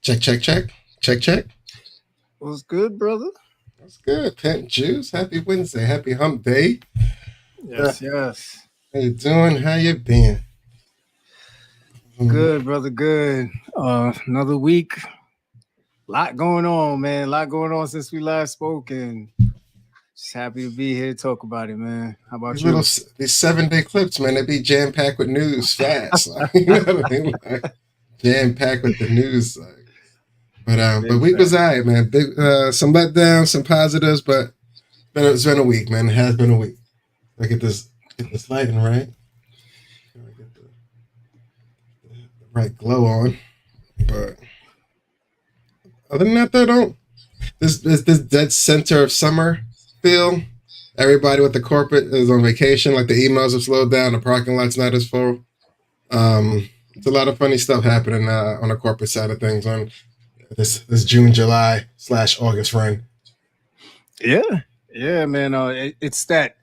Check, check, check. Check, check. What's good, brother? That's good. Pimp Juice. Happy Wednesday. Happy hump day. Yes. How you doing? How you been? Good, brother, good. Another week. Lot going on, man. A lot going on since we last spoke, and just happy to be here to talk about it, man. How about you? These 7-day clips, man, they be jam-packed with news fast. You know what I mean? Like, jam-packed with the news. But week was all right, man. Big, some letdowns, some positives, but it's been a week, man. It has been a week. I get this lighting right. Get the right glow on. But other than that, though, this dead center of summer feel. Everybody with the corporate is on vacation. Like the emails have slowed down. The parking lot's not as full. It's a lot of funny stuff happening on the corporate side of things on this June, July / August run. Yeah, man. It's that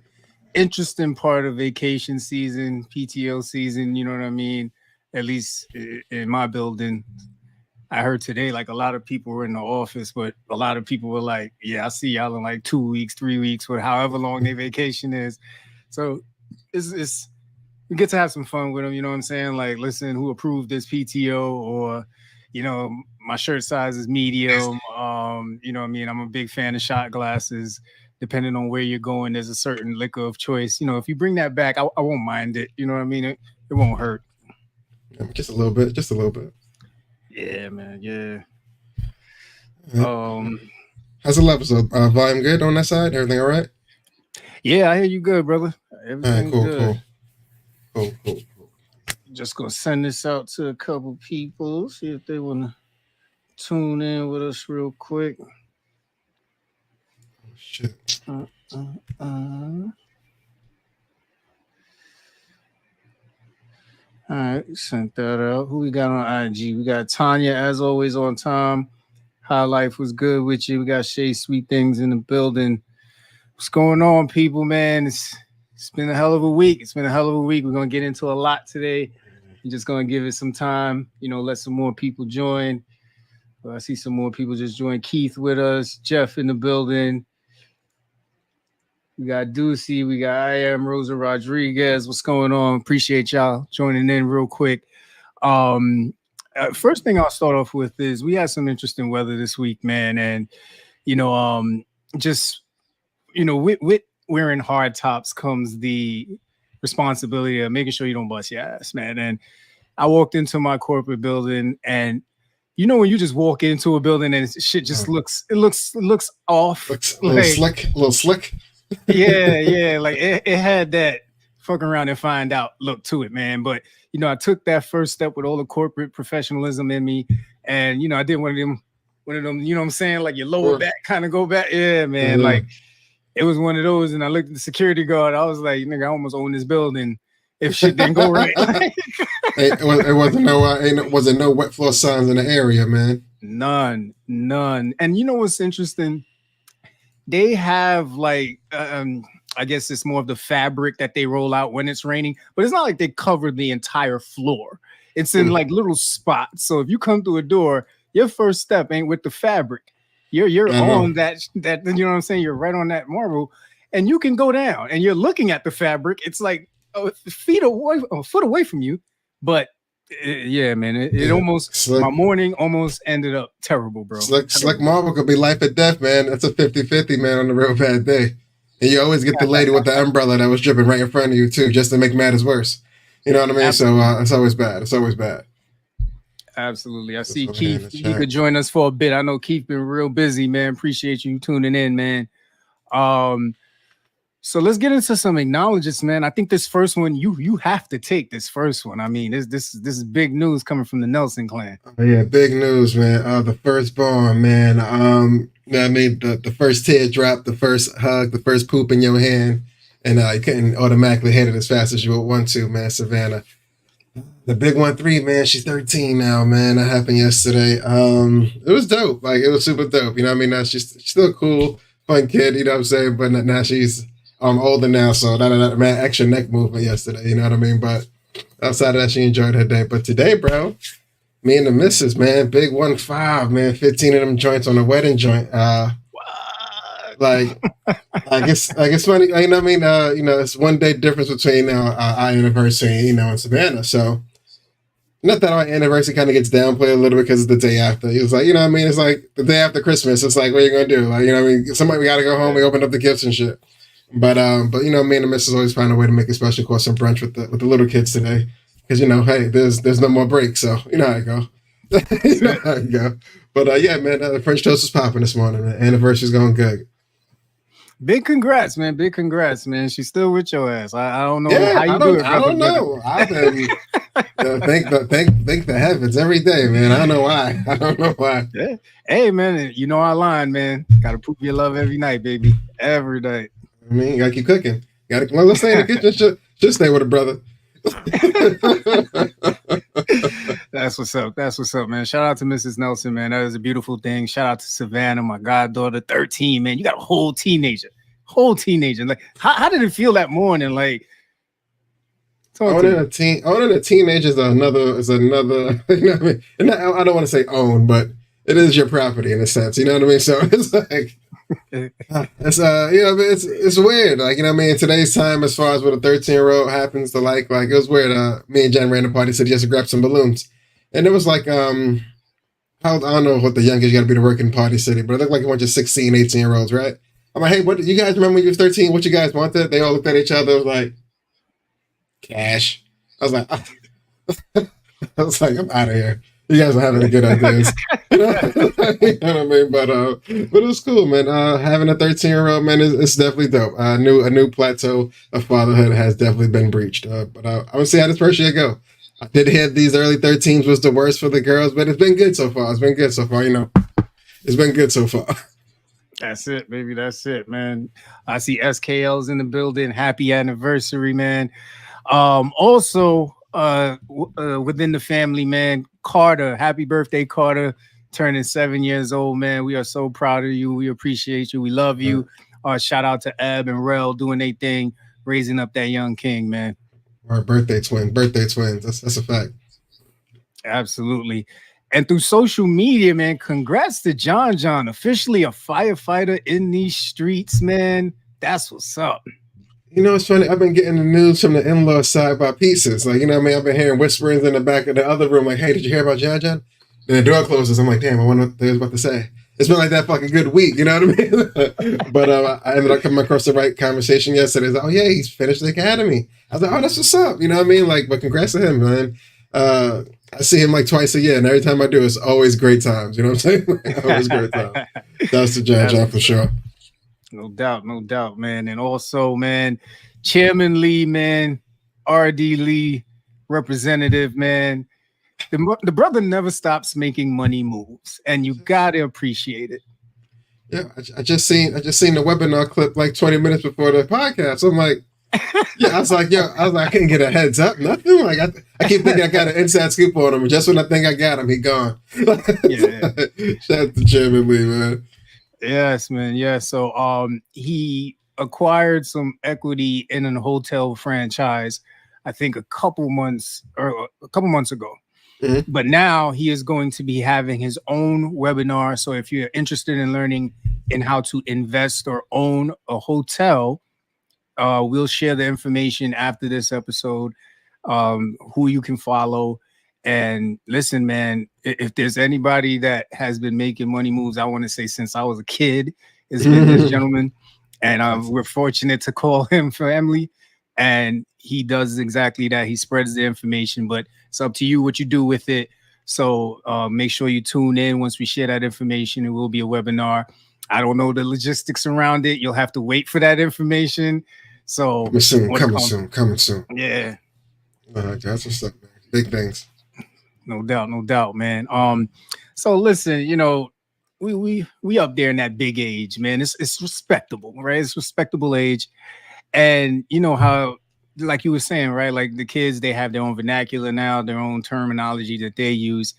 interesting part of vacation season, PTO season. You know what I mean? At least in my building, I heard today like a lot of people were in the office, but a lot of people were like, "Yeah, I see y'all in like 2 weeks, 3 weeks, or however long their vacation is." So it's we get to have some fun with them. You know what I'm saying? Like, listen, who approved this PTO? Or, you know, my shirt size is medium. You know what I mean? I'm a big fan of shot glasses. Depending on where you're going, there's a certain liquor of choice. You know, if you bring that back, I won't mind it. You know what I mean? It won't hurt. Just a little bit. Yeah, man. Yeah. How's the levels? Volume good on that side? Everything all right? Yeah, I hear you good, brother. Everything cool, good. Cool. Just gonna send this out to a couple people, see if they wanna tune in with us real quick. Oh, shit. All right, sent that out. Who we got on IG? We got Tanya, as always, on time. High Life was good with you. We got Shay Sweet Things in the building. What's going on, people, man? It's been a hell of a week. We're going to get into a lot today. I'm just going to give it some time, you know, let some more people join. I see some more people just joined. Keith with us, Jeff in the building. We got Ducey. We got I Am Rosa Rodriguez. What's going on? Appreciate y'all joining in real quick. First thing I'll start off with is we had some interesting weather this week, man. And, you know, just, you know, with wearing hard tops comes the responsibility of making sure you don't bust your ass, man. And I walked into my corporate building, and you know when you just walk into a building and shit just looks off, looks a little slick. yeah, like it had that fucking around and find out look to it, man. But you know, I took that first step with all the corporate professionalism in me, and you know, I did one of them, you know what I'm saying, like your lower back kind of go back. Yeah, man, like it was one of those. And I looked at the security guard. I was like, nigga, I almost own this building if shit didn't go right. It wasn't no wet floor signs in the area, man. None. And you know what's interesting? They have like, I guess it's more of the fabric that they roll out when it's raining, but it's not like they cover the entire floor. It's in like little spots. So if you come through a door, your first step ain't with the fabric. You're on that, you know what I'm saying? You're right on that marble, and you can go down and you're looking at the fabric. It's like a foot away from you. But yeah, man, it almost, my morning almost ended up terrible, bro. Slick marble could be life or death, man. That's a 50-50, man, on a real bad day. And you always get the lady with the umbrella that was dripping right in front of you too, just to make matters worse. You know what I mean? Absolutely. So it's always bad. Absolutely. I see Keith. He could join us for a bit. I know Keith been real busy, man. Appreciate you tuning in, man. So let's get into some acknowledgements, man. I think this first one, you have to take this first one. I mean, this is big news coming from the Nelson clan. Oh, yeah, big news, man. The firstborn, man. I mean, the first teardrop, the first hug, the first poop in your hand, and you couldn't automatically hit it as fast as you would want to, man. Savannah. The big 1-3, man. She's 13 now, man. That happened yesterday. It was dope. Like, it was super dope. You know what I mean? Now she's still cool, fun kid, you know what I'm saying? But now she's older now, so that man, extra neck movement yesterday, you know what I mean? But outside of that, she enjoyed her day. But today, bro, Me and the missus, man, big 1.5, man, 15 of them joints on a wedding joint. What? Like it's funny, you know what I mean? It's 1 day difference between our anniversary, and Savannah. So not that our anniversary kind of gets downplayed a little bit because it's the day after. It was like, you know what I mean? It's like the day after Christmas. It's like, what are you gonna do? Like, you know what I mean? Somebody we gotta go home, we open up the gifts and shit. But me and the missus always find a way to make a special course some brunch with the little kids today. Because hey, there's no more break, so you know how it go. You know how it go. But yeah, man, the French toast is popping this morning. The anniversary's going good. Big congrats, man. Big congrats, man. She's still with your ass. I don't know how you do it. I don't know. I've been thank the heavens every day, man. I don't know why. I don't know why. Yeah. Hey, man, you know our line, man. Got to prove your love every night, baby. Every night. I mean, you gotta keep cooking. Let's stay in the kitchen. Just stay with a brother. That's what's up. That's what's up, man. Shout out to Mrs. Nelson, man. That is a beautiful thing. Shout out to Savannah, my goddaughter, 13, man. You got a whole teenager. Like, how did it feel that morning? Like, owning a teenager is another. You know what I mean? And I don't want to say own, but it is your property in a sense. You know what I mean? So it's like. It's weird. Like, you know what I mean? In today's time, as far as what a 13-year-old happens to like it was weird. Me and Jen ran a party, said yes to grab some balloons. And it was like, I don't know what the youngest you got to be to work in Party City, but it looked like a bunch of 16, 18-year-olds, right? I'm like, hey, what you guys remember when you was 13? What you guys wanted? They all looked at each other, like, cash. I was like, I'm out of here. You guys are having a good ideas. You know what I mean? But it was cool, man. Having a 13-year-old, man, it's definitely dope. A new plateau of fatherhood has definitely been breached. But I would see how this first year go. I did hear these early 13s was the worst for the girls, but it's been good so far. It's been good so far, It's been good so far. That's it, baby. That's it, man. I see SKL's in the building. Happy anniversary, man. Also, within the family, man, Carter, happy birthday, Carter, turning 7 years old, man. We are so proud of you. We appreciate you. We love you. Shout out to Eb and Rel doing their thing, raising up that young king, man. Our birthday twins. That's a fact. Absolutely. And through social media, man, congrats to John, officially a firefighter in these streets, man. That's what's up. It's funny. I've been getting the news from the in-law side by pieces. Like, you know what I mean? I've been hearing whisperings in the back of the other room, like, hey, did you hear about John? And the door closes. I'm like, damn, I wonder what they was about to say. It's been like that fucking good week, you know what I mean? But I ended up coming across the right conversation yesterday. It's like, oh, yeah, he's finished the academy. I was like, oh, that's what's up. You know what I mean? Like, but congrats to him, man. I see him like twice a year, and every time I do, it's always great times. You know what I'm saying? Always great times. That's the John for sure. No doubt, man. And also, man, Chairman Lee, man, RD Lee, representative, man. The brother never stops making money moves, and you gotta appreciate it. Yeah, I just seen the webinar clip like 20 minutes before the podcast. So I'm like, yeah, I was like, I can't get a heads up, nothing. Like I keep thinking I got an inside scoop on him, and just when I think I got him, he gone. Yeah. Shout out to Chairman Lee, man. Yes, man. Yeah. So he acquired some equity in a hotel franchise, I think a couple months ago. Mm-hmm. But now he is going to be having his own webinar. So if you're interested in learning in how to invest or own a hotel, we'll share the information after this episode, who you can follow. And listen, man, if there's anybody that has been making money moves, I want to say since I was a kid, it's been this gentleman. And we're fortunate to call him family. And he does exactly that. He spreads the information, but it's up to you what you do with it. So make sure you tune in once we share that information. It will be a webinar. I don't know the logistics around it. You'll have to wait for that information. So coming soon. Yeah. That's what's up, man. Big things. No doubt, man. So listen, we up there in that big age, man. It's respectable, right? It's respectable age. And you know how, like you were saying, right? Like the kids, they have their own vernacular now, their own terminology that they use.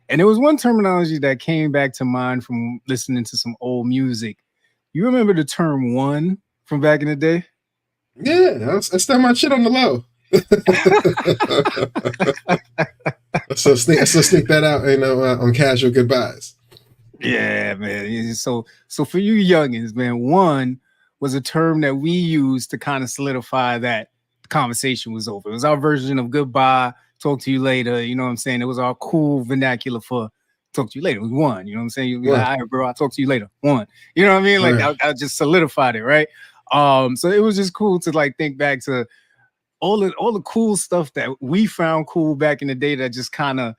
And there was one terminology that came back to mind from listening to some old music. You remember the term one from back in the day? Yeah, I still my shit on the low. So sneak that out, on casual goodbyes. Yeah, man. So for you youngins, man, one was a term that we used to kind of solidify that the conversation was over. It was our version of goodbye, talk to you later. You know what I'm saying? It was our cool vernacular for talk to you later. It was one. You know what I'm saying? You'd be like, all right, bro, I'll talk to you later. One. You know what I mean? Like I just solidified it, right? So it was just cool to like think back to all the cool stuff that we found cool back in the day that just kind of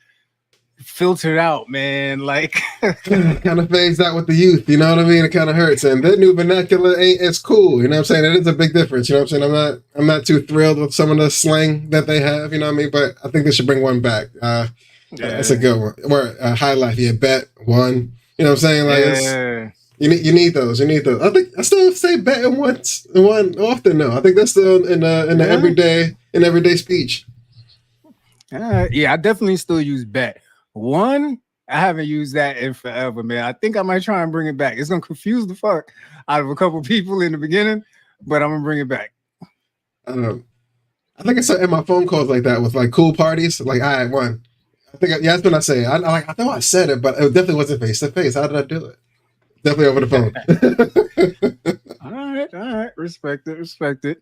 filtered out, man. Like kind of phased out with the youth, you know what I mean? It kind of hurts. And that new vernacular ain't as cool, you know what I'm saying? It is a big difference, you know what I'm saying? I'm not too thrilled with some of the slang that they have, you know what I mean? But I think they should bring one back. That's a good one. Or high life, bet one. You know what I'm saying? Like you need those. You need those. I still say betting one often though. I think that's still in the everyday speech. Yeah, I definitely still use bet. One, I haven't used that in forever, man. I think I might try and bring it back. It's gonna confuse the fuck out of a couple people in the beginning, but I'm gonna bring it back. I think I said in my phone calls like that with like cool parties. Like I had one. I think that's what I say. I know I said it, but it definitely wasn't face to face. How did I do it? Definitely over the phone. All right. Respect it.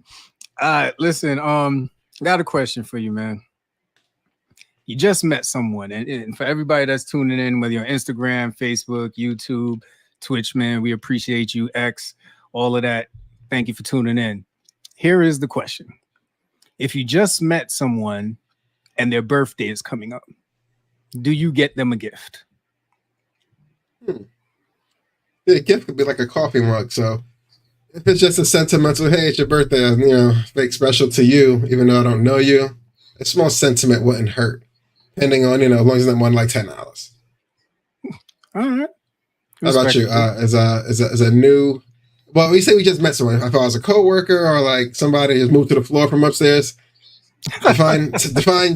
All right, listen. Got a question for you, man. You just met someone, and for everybody that's tuning in, whether you're on Instagram, Facebook, YouTube, Twitch, man, we appreciate you, X, all of that. Thank you for tuning in. Here is the question. If you just met someone and their birthday is coming up, do you get them a gift? Yeah, a gift could be like a coffee mug. So if it's just a sentimental, hey, it's your birthday, make special to you, even though I don't know you, a small sentiment wouldn't hurt. Depending on, as long as it's not more than like $10. All right. How about you? As a new, well, we say we just met someone. If I was a coworker or like somebody who's moved to the floor from upstairs, define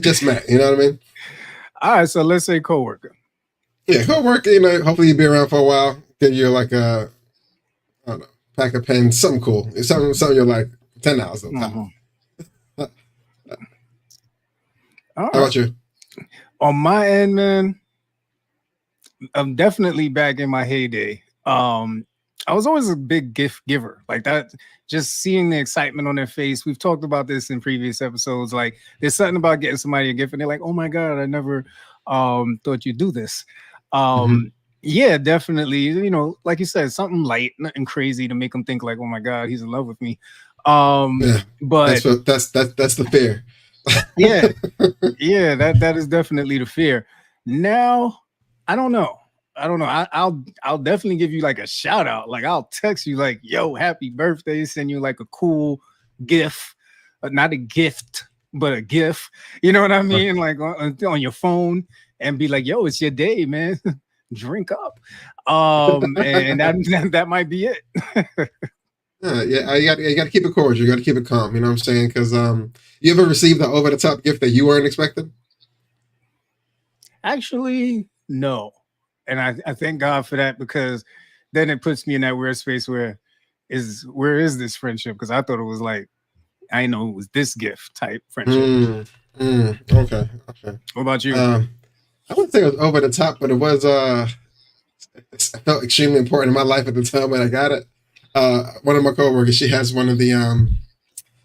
just met. You know what I mean? All right. So let's say coworker. Yeah, coworker. Hopefully you'll be around for a while. Give you like a, I don't know, pack of pens, something cool. It's something you're like $10. Mm-hmm. How about you? On my end, man, I'm definitely back in my heyday. I was always a big gift giver. Like that, just seeing the excitement on their face. We've talked about this in previous episodes. Like there's something about getting somebody a gift and they're like, oh my God, I never thought you'd do this. Yeah, definitely. Like you said, something light, nothing crazy to make them think like, oh my God, he's in love with me. Yeah, but that's the fear. yeah, that is definitely the fear. Now, I don't know. I'll definitely give you like a shout out. Like I'll text you like, yo, happy birthday, send you like a cool GIF, not a gift, but a GIF. You know what I mean? Like on your phone, and be like, yo, it's your day, man. Drink up. And that might be it. You got to keep it cordial. You got to keep it calm. You know what I'm saying? Because you ever received an over the top gift that you weren't expecting? Actually, no. And I thank God for that, because then it puts me in that weird space where is this friendship? Because I thought it was like, I didn't know it was this gift type friendship. Okay. What about you? I wouldn't say it was over the top, but it was. It felt extremely important in my life at the time when I got it. One of my coworkers, she has one of the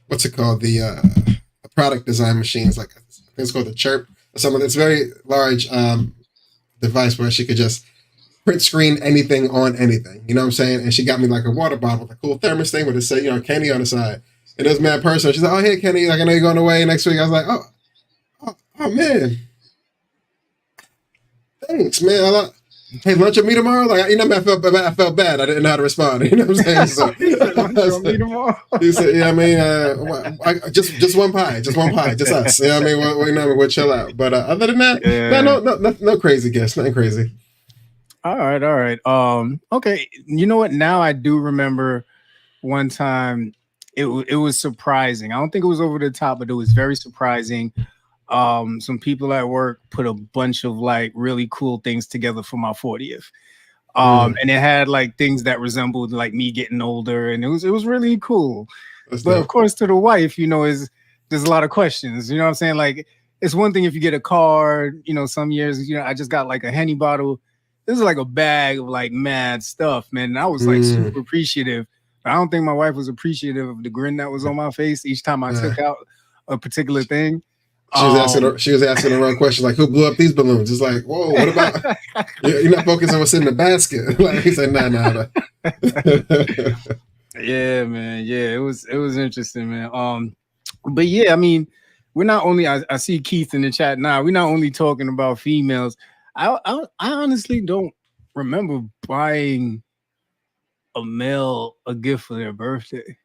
what's it called, the product design machines, like I think it's called the Chirp or something. It's a very large device where she could just print screen anything on anything. You know what I'm saying? And she got me like a water bottle with a cool thermos thing with it say, Kenny on the side. And it was mad personal. She's like, oh, hey, Kenny, like I know you're going away next week. I was like, oh man. Thanks, man. Hey, lunch with me tomorrow? Like, I felt bad. I didn't know how to respond. You know what I'm saying? So, lunch with me tomorrow? He said, yeah, I mean, just one pie, just us. Yeah, I mean, we'll chill out. But other than that, no crazy gifts, nothing crazy. All right. Okay, you know what? Now I do remember one time. It was surprising. I don't think it was over the top, but it was very surprising. Some people at work put a bunch of like really cool things together for my 40th. And it had like things that resembled like me getting older, and it was really cool. But of course, to the wife, there's a lot of questions. You know what I'm saying? Like, it's one thing if you get a card, you know, some years, you know, I just got like a Henny bottle. This is like a bag of like mad stuff, man. And I was like super appreciative. But I don't think my wife was appreciative of the grin that was on my face each time I took out a particular thing. She was asking the wrong question, like, who blew up these balloons? It's like, whoa, what about you're not focusing on what's in the basket? Like he said, nah. Yeah, man. Yeah, it was interesting, man. But yeah, I mean, we're not only I see Keith in the chat now, we're not only talking about females. I honestly don't remember buying a male a gift for their birthday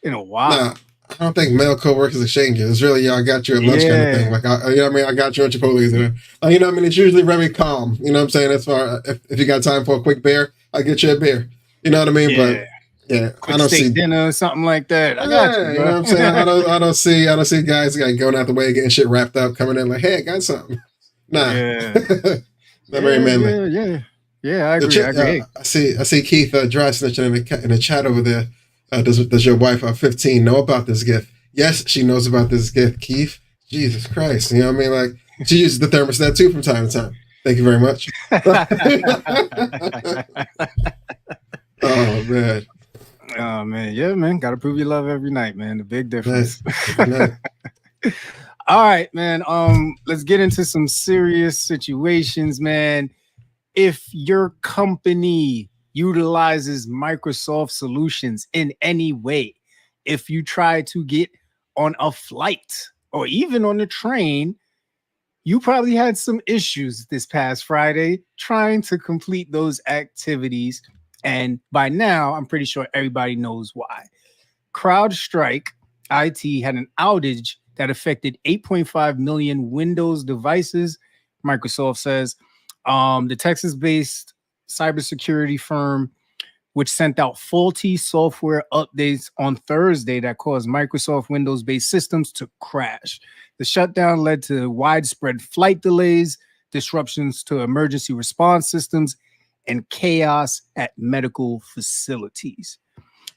in a while. Nah, I don't think male co-workers exchange it. It's really, I got you at lunch kind of thing. Like, you know what I mean? I got you at Chipotle's. You know what I mean? It's usually very calm. You know what I'm saying? As far if you got time for a quick beer, I'll get you a beer. You know what I mean? Yeah. But yeah, quick I don't see dinner or something like that. I got you, you know what I'm saying? I don't see guys like going out the way, getting shit wrapped up, coming in like, hey, I got something. Nah. Yeah. Not very manly. Yeah, I agree. I see Keith dry snitching in the chat over there. Does your wife 15 know about this gift? Yes, she knows about this gift, Keith. Jesus Christ. You know what I mean? Like, she uses the thermostat too from time to time. Thank you very much. Oh, man. Oh, man. Yeah, man. Got to prove your love every night, man. The big difference. Nice. All right, man. Let's get into some serious situations, man. If your company utilizes Microsoft solutions in any way, if you try to get on a flight or even on a train, you probably had some issues this past Friday trying to complete those activities. And by now, I'm pretty sure everybody knows why. CrowdStrike IT had an outage that affected 8.5 million Windows devices, Microsoft says. The Texas-based cybersecurity firm, which sent out faulty software updates on Thursday that caused Microsoft Windows-based systems to crash. The shutdown led to widespread flight delays, disruptions to emergency response systems, and chaos at medical facilities.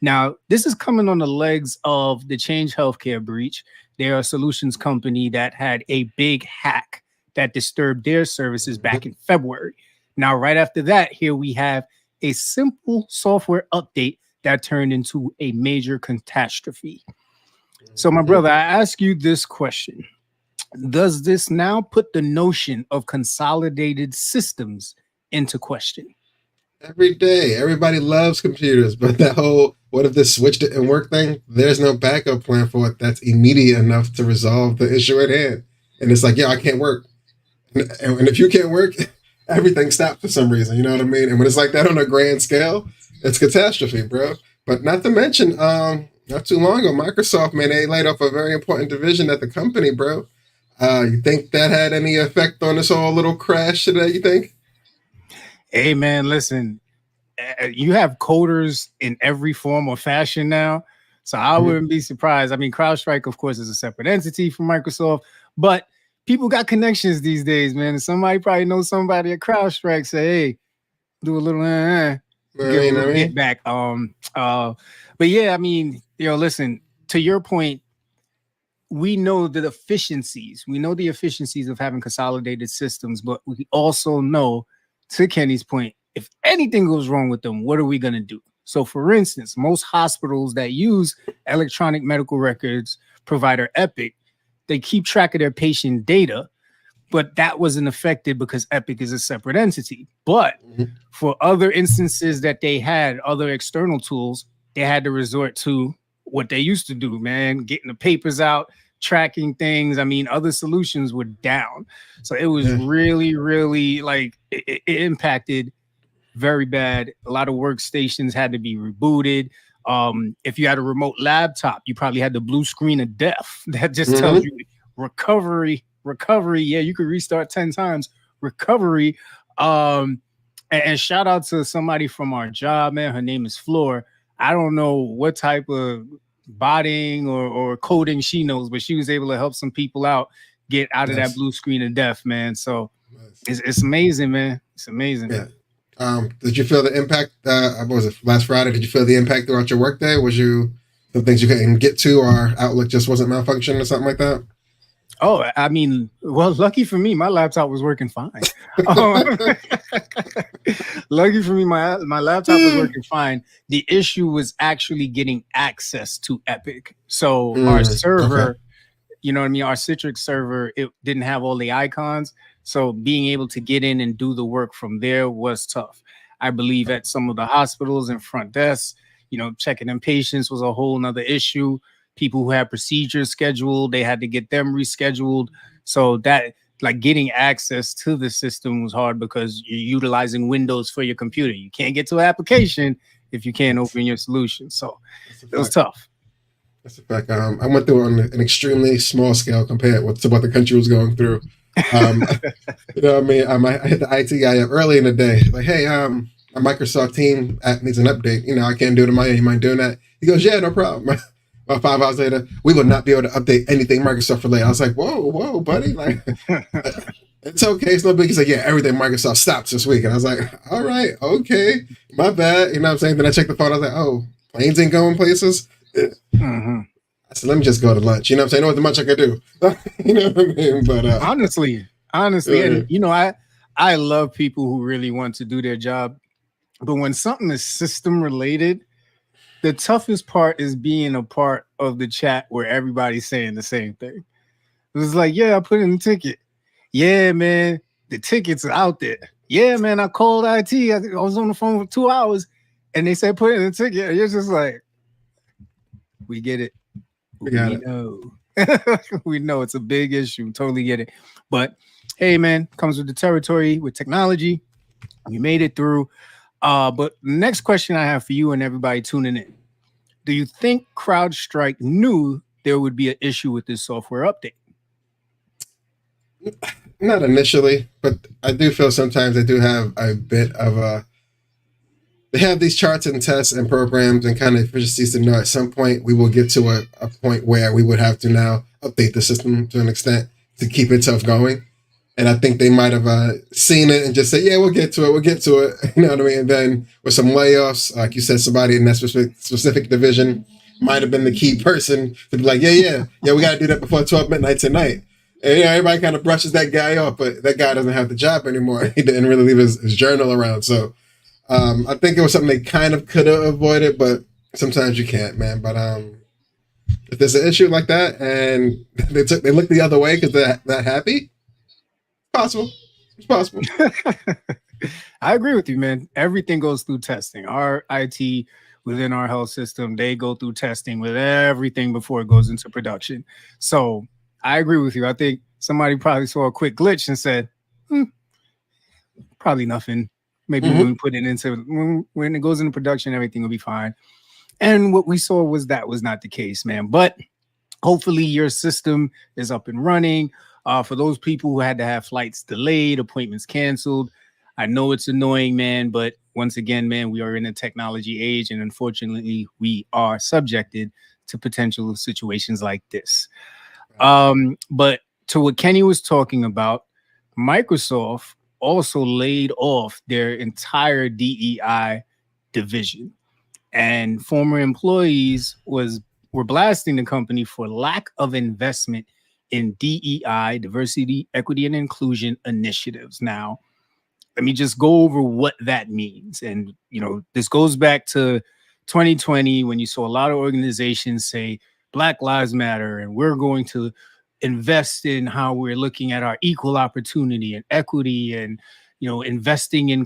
Now, this is coming on the legs of the Change Healthcare breach. They're a solutions company that had a big hack that disturbed their services back in February. Now, right after that, here we have a simple software update that turned into a major catastrophe. So, my brother, I ask you this question. Does this now put the notion of consolidated systems into question? Every day, everybody loves computers, but that whole what if this switch didn't work thing, there's no backup plan for it that's immediate enough to resolve the issue at hand. And it's like, yeah, I can't work. And if you can't work, everything stops for some reason. You know what I mean? And when it's like that on a grand scale, it's catastrophe, bro. But not to mention, not too long ago, Microsoft, man, they laid off a very important division at the company, bro. You think that had any effect on this whole little crash today, you think? Hey, man, listen, you have coders in every form or fashion now. So I wouldn't be surprised. I mean, CrowdStrike, of course, is a separate entity from Microsoft, but people got connections these days, man. And somebody probably knows somebody at CrowdStrike, say, hey, do a little get back. But yeah, I mean, listen, to your point, we know the efficiencies. We know the efficiencies of having consolidated systems, but we also know, to Kenny's point, if anything goes wrong with them, what are we going to do? So, for instance, most hospitals that use electronic medical records provider Epic, they keep track of their patient data, but that wasn't affected because Epic is a separate entity. But for other instances that they had, other external tools, they had to resort to what they used to do, man, getting the papers out, tracking things. I mean, other solutions were down. So it was really, really like it impacted very bad. A lot of workstations had to be rebooted. If you had a remote laptop, you probably had the blue screen of death that just tells you recovery. Yeah, you could restart 10 times. Recovery. And shout out to somebody from our job, man. Her name is Floor. I don't know what type of botting or coding she knows, but she was able to help some people out get out of that blue screen of death, man. So it's amazing, man. It's amazing. Yeah. Did you feel the impact? What was it, last Friday? Did you feel the impact throughout your workday? Was you some things you couldn't get to, or Outlook just wasn't malfunctioning or something like that? Oh, I mean, well, lucky for me, my laptop was working fine. Um, lucky for me, my laptop was working fine. The issue was actually getting access to Epic. So our Okay. server, you know what I mean, our Citrix server, it didn't have all the icons. So being able to get in and do the work from there was tough. I believe at some of the hospitals and front desks, checking in patients was a whole nother issue. People who had procedures scheduled, they had to get them rescheduled. So that, like, getting access to the system was hard because you're utilizing Windows for your computer. You can't get to an application if you can't open your solution. So That's a it was fact. tough. That's a fact. I went through on an extremely small scale compared to what the country was going through. Um, you know what I mean? I hit the IT guy up early in the day, like, hey, a Microsoft team app needs an update. I can't do it on my end. You mind doing that? He goes, yeah, no problem. About 5 hours later, we will not be able to update anything Microsoft related. I was like, whoa, buddy. Like, it's okay. It's no big. He's like, yeah, everything Microsoft stops this week. And I was like, all right, okay, my bad. You know what I'm saying? Then I checked the phone. I was like, oh, planes ain't going places. Mm-hmm. I said, let me just go to lunch. You know what I'm saying? There wasn't much I could do. You know what I mean? But honestly, and I love people who really want to do their job, but when something is system related, the toughest part is being a part of the chat where everybody's saying the same thing. It's like, yeah, I put in the ticket. Yeah, man, the tickets are out there. Yeah, man, I called IT. I was on the phone for 2 hours, and they said put in the ticket. And you're just like, we get it. we got it. Know. We know it's a big issue. Totally get it. But hey, man, comes with the territory, with technology. We made it through. But next question I have for you and everybody tuning in. Do you think CrowdStrike knew there would be an issue with this software update? Not initially, but I do feel sometimes they do have a bit of a. They have these charts and tests and programs and kind of efficiencies to know at some point we will get to a point where we would have to now update the system to an extent to keep itself going. And I think they might have seen it and just said, yeah, we'll get to it. We'll get to it. You know what I mean? And then with some layoffs, like you said, somebody in that specific division might have been the key person to be like, yeah, we got to do that before 12 midnight tonight. And everybody kind of brushes that guy off, but that guy doesn't have the job anymore. He didn't really leave his journal around. So I think it was something they kind of could have avoided, but sometimes you can't, man. But if there's an issue like that and they look the other way because they're that happy, possible. It's possible. I agree with you, man. Everything goes through testing. Our IT within our health system, they go through testing with everything before it goes into production. So I agree with you. I think somebody probably saw a quick glitch and said, probably nothing. Maybe when we put it into, when it goes into production, everything will be fine. And what we saw was that was not the case, man. But hopefully your system is up and running. For those people who had to have flights delayed, appointments canceled, I know it's annoying, man. But once again, man, we are in a technology age, and unfortunately, we are subjected to potential situations like this. But to what Kenny was talking about, Microsoft also laid off their entire DEI division, and former employees were blasting the company for lack of investment in DEI, diversity, equity, and inclusion initiatives. Now, let me just go over what that means. And, this goes back to 2020 when you saw a lot of organizations say Black Lives Matter, and we're going to invest in how we're looking at our equal opportunity and equity, and investing in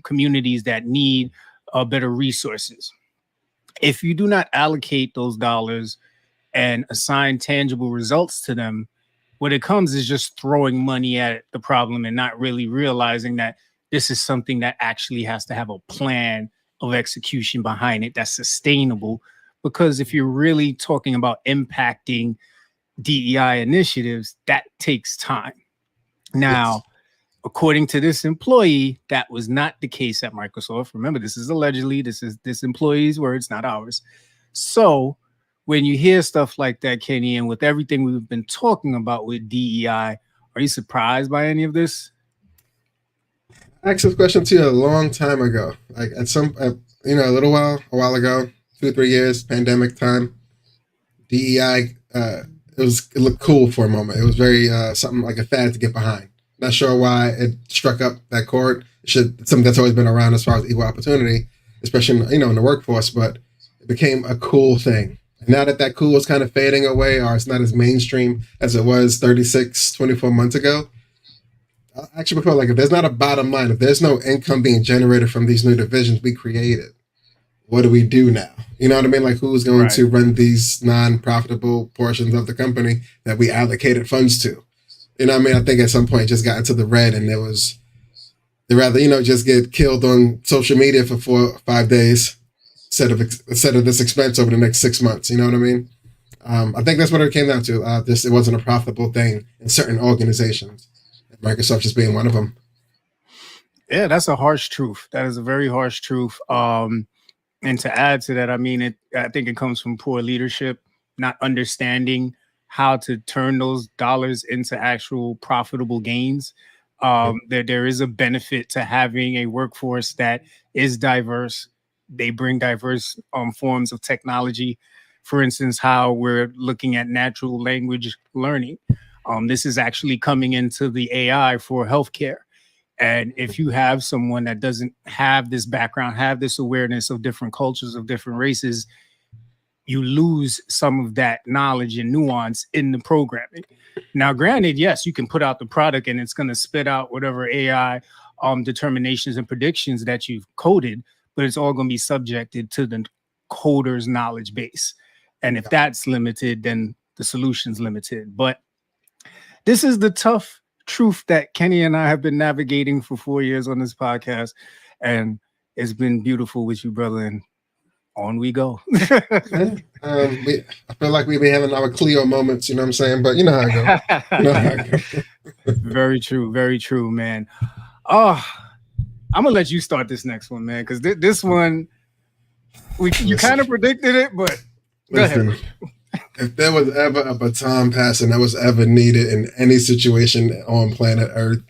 communities that need better resources. If you do not allocate those dollars and assign tangible results to them, what it comes is just throwing money at the problem and not really realizing that this is something that actually has to have a plan of execution behind it that's sustainable. Because if you're really talking about impacting DEI initiatives, that takes time. Now, according to this employee, that was not the case at Microsoft. Remember, this is allegedly, this is this employee's words, not ours. So when you hear stuff like that, Kenny, and with everything we've been talking about with DEI, are you surprised by any of this? I asked this question to you a long time ago, like a while ago, 2 or 3 years, pandemic time. DEI, it it looked cool for a moment. It was very something like a fad to get behind. Not sure why it struck up that chord. It's something that's always been around as far as equal opportunity, especially in the workforce. But it became a cool thing. And now that cool is kind of fading away, or it's not as mainstream as it was 24 months ago. I actually feel like if there's not a bottom line, if there's no income being generated from these new divisions we created, what do we do now? You know what I mean? Like, who's going to run these non-profitable portions of the company that we allocated funds to? You know what I mean? I think at some point it just got into the red, and they'd rather, just get killed on social media for 4 or 5 days instead of this expense over the next 6 months. You know what I mean? I think that's what it came down to. It wasn't a profitable thing in certain organizations. Microsoft just being one of them. Yeah, that's a harsh truth. That is a very harsh truth. And to add to that, I mean, I think it comes from poor leadership, not understanding how to turn those dollars into actual profitable gains. There is a benefit to having a workforce that is diverse. They bring diverse forms of technology. For instance, how we're looking at natural language learning. This is actually coming into the AI for healthcare. And if you have someone that doesn't have this background, have this awareness of different cultures, of different races, you lose some of that knowledge and nuance in the programming. Now, granted, yes, you can put out the product and it's going to spit out whatever AI determinations and predictions that you've coded, but it's all going to be subjected to the coder's knowledge base. And if that's limited, then the solution's limited. But this is the tough truth that Kenny and I have been navigating for 4 years on this podcast. And it's been beautiful with you, brother. And on we go. I feel like we've been having our Cleo moments, you know what I'm saying? But you know how it goes. Very true. Very true, man. Oh, I'm going to let you start this next one, man, because this one, you kind of predicted it, but go ahead. If there was ever a baton passing that was ever needed in any situation on planet Earth,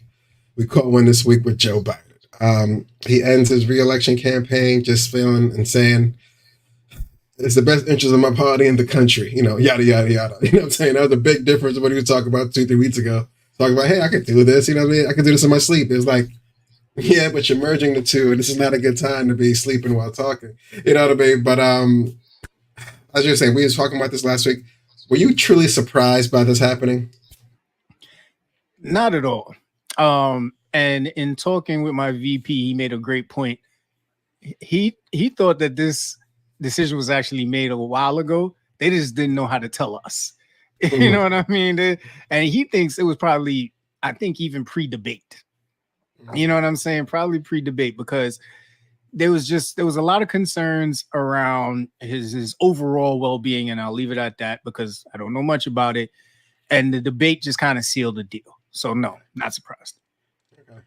we caught one this week with Joe Biden. He ends his re-election campaign just feeling and saying, it's the best interest of my party in the country, yada, yada, yada. You know what I'm saying? That was a big difference of what he was talking about 2-3 weeks ago. Talking about, hey, I could do this, you know what I mean? I could do this in my sleep. It's like, yeah, but you're merging the two, and this is not a good time to be sleeping while talking. You know what I mean? But as you were saying, we were talking about this last week. Were you truly surprised by this happening? Not at all. And in talking with my VP, he made a great point. He thought that this decision was actually made a while ago. They just didn't know how to tell us. Mm-hmm. You know what I mean? And he thinks it was probably, I think, even pre-debate. Mm-hmm. You know what I'm saying? Probably pre-debate, because there was a lot of concerns around his overall well-being, and I'll leave it at that because I don't know much about it. And the debate just kind of sealed the deal. So no, not surprised. Okay.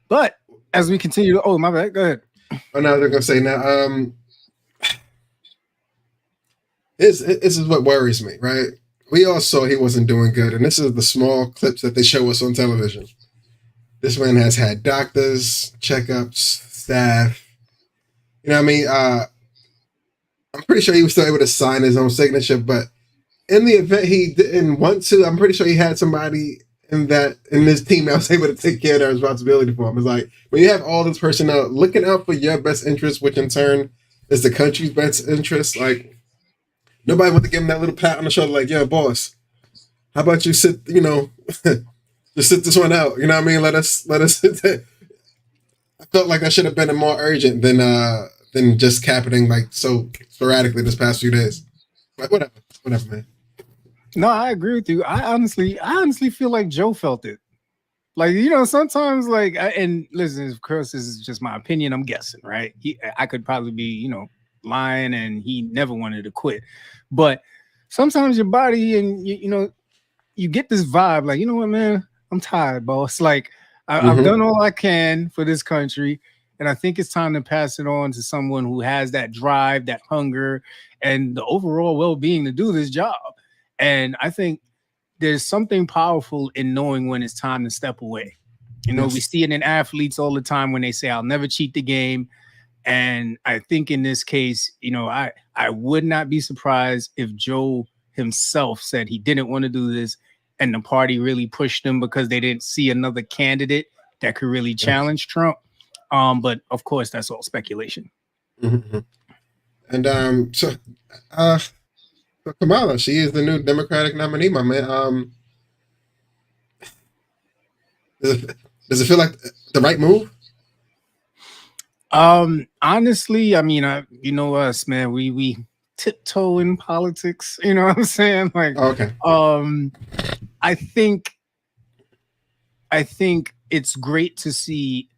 But as we continue, my bad, go ahead. Oh no, they're gonna say now. This is what worries me, right? We all saw he wasn't doing good, and this is the small clips that they show us on television. This man has had doctors, checkups, staff. You know what I mean? I'm pretty sure he was still able to sign his own signature, but in the event he didn't want to, I'm pretty sure he had somebody in this team that was able to take care of that responsibility for him. It's like, when you have all this personnel looking out for your best interest, which in turn is the country's best interest, like, nobody wants to give him that little pat on the shoulder, like, yeah, boss, how about you sit, just sit this one out. You know what I mean? Let us. I felt like that should have been more urgent than just happening like so sporadically this past few days. But whatever, man. No, I agree with you. I honestly feel like Joe felt it. Like, sometimes, like, and listen, of course, this is just my opinion. I'm guessing, right? I could probably be, lying, and he never wanted to quit. But sometimes your body and you get this vibe, like, you know what, man, I'm tired, boss. Like, I've done all I can for this country, and I think it's time to pass it on to someone who has that drive, that hunger, and the overall well-being to do this job. And I think there's something powerful in knowing when it's time to step away. We see it in athletes all the time when they say, I'll never cheat the game. And I think in this case, I would not be surprised if Joe himself said he didn't want to do this and the party really pushed him because they didn't see another candidate that could really challenge Trump. But of course, that's all speculation. Mm-hmm. And so Kamala, she is the new Democratic nominee, my man. Does it feel like the right move? Honestly, I mean, you know us, man. We tiptoe in politics. You know what I'm saying? Like, okay. I think it's great to see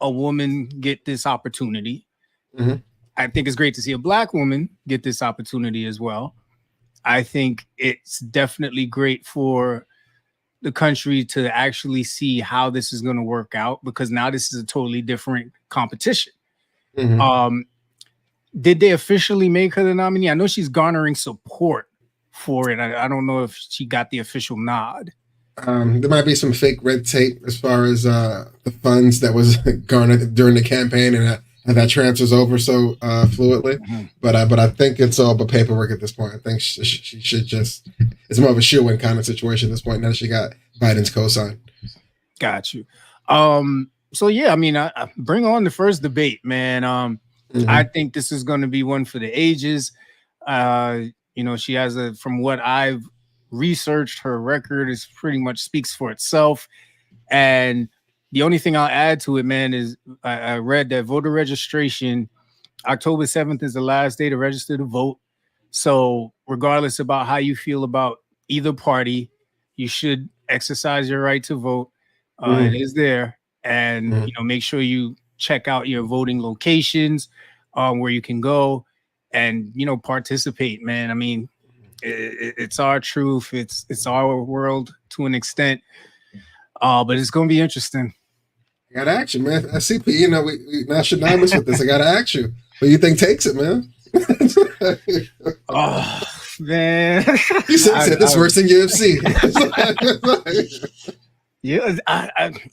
a woman get this opportunity. Mm-hmm. I think it's great to see a Black woman get this opportunity as well. I think it's definitely great for the country to actually see how this is going to work out, because now this is a totally different competition. Mm-hmm. Did they officially make her the nominee? I know she's garnering support for it. I don't know if she got the official nod. There might be some fake red tape as far as the funds that was garnered during the campaign, and that transfers over so fluidly. Mm-hmm. But I think it's all but paperwork at this point. I think she should just, it's more of a shoe-in kind of situation at this point now that she got Biden's cosign. Got you. So yeah, I mean, I bring on the first debate, man. Mm-hmm. I think this is going to be one for the ages. She has from what I've researched, her record is pretty much speaks for itself. And the only thing I'll add to it, man, is I read that voter registration, October 7th is the last day to register to vote. So regardless about how you feel about either party, you should exercise your right to vote. It is there. And, make sure you check out your voting locations where you can go and, participate, man. I mean, it's our truth. It's our world to an extent. But it's going to be interesting. I gotta ask you, man. FCP, we nationalists with this. I gotta ask you, what do you think takes it, man? Oh man, you said this works in UFC. Yeah,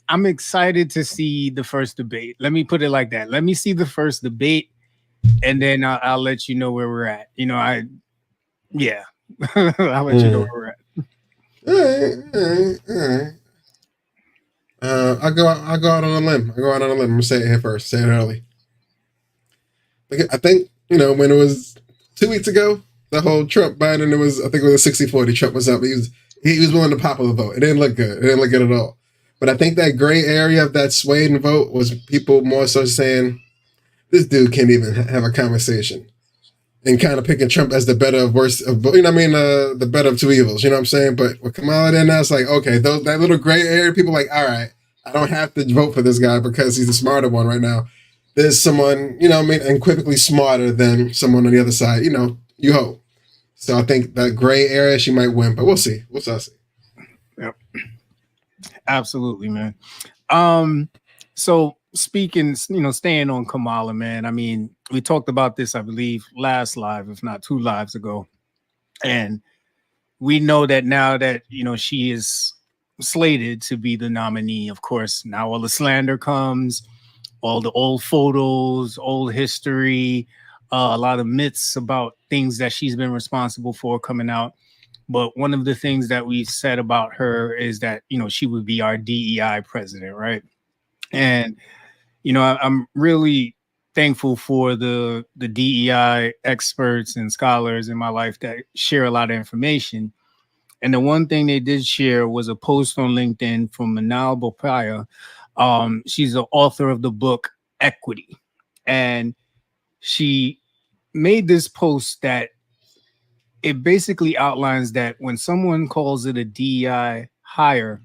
I'm excited to see the first debate. Let me put it like that. Let me see the first debate, and then I'll let you know where we're at. I'll let you know where we're at. All right. I'll go out on a limb. I'm gonna say it here first. Say it early. I think, when it was 2 weeks ago, the whole Trump Biden, I think it was a 60-40. Trump was up. He was willing to popular vote. It didn't look good. It didn't look good at all. But I think that gray area of that swayed vote was people more so saying, this dude can't even have a conversation, and kind of picking Trump as the better of worst of, the better of two evils. You know what I'm saying? But with Kamala then, that's like, okay, that little gray area, people like, all right, I don't have to vote for this guy because he's the smarter one right now. There's someone, unequivocally smarter than someone on the other side, you hope. So I think that gray area, she might win, but we'll see. We'll see. Yep. Absolutely, man. So speaking, staying on Kamala, man, I mean, we talked about this, I believe, last live, if not 2 lives ago. And we know that now that, she is slated to be the nominee, of course, now all the slander comes, all the old photos, old history, a lot of myths about things that she's been responsible for coming out. But one of the things that we've said about her is that, she would be our DEI president, right? And, I'm really thankful for the DEI experts and scholars in my life that share a lot of information. And the one thing they did share was a post on LinkedIn from Manal Bopaya. She's the author of the book Equity. And she made this post that it basically outlines that when someone calls it a DEI hire,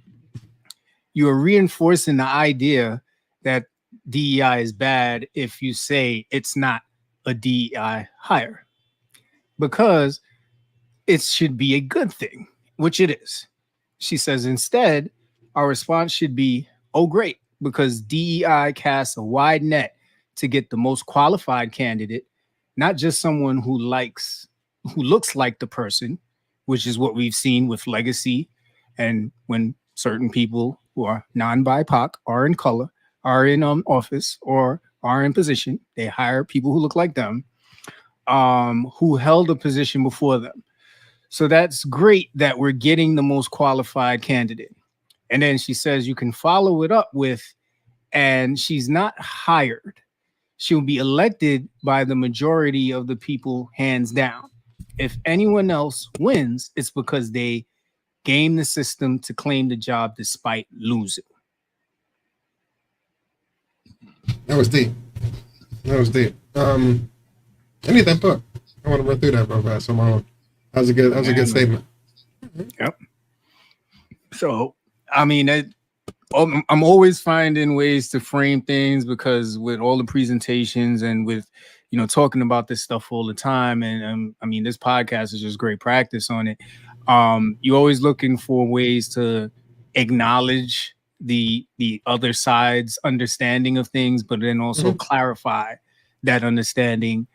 you are reinforcing the idea that DEI is bad if you say it's not a DEI hire, because it should be a good thing, which it is. She says instead, our response should be, oh, great, because DEI casts a wide net to get the most qualified candidate, not just someone who looks like the person, which is what we've seen with Legacy, and when certain people who are non-BIPOC are in color, are in office, or are in position. They hire people who look like them, who held a position before them. So that's great that we're getting the most qualified candidate. And then she says you can follow it up with, and she's not hired. She'll be elected by the majority of the people, hands down. If anyone else wins, it's because they game the system to claim the job despite losing. That was deep. That was deep. I need that book. I want to run through that real fast on my own. That was a good statement. Yep. So, I mean, I'm always finding ways to frame things, because with all the presentations and with, talking about this stuff all the time, and I mean, this podcast is just great practice on it. You're always looking for ways to acknowledge the other side's understanding of things, but then also clarify that understanding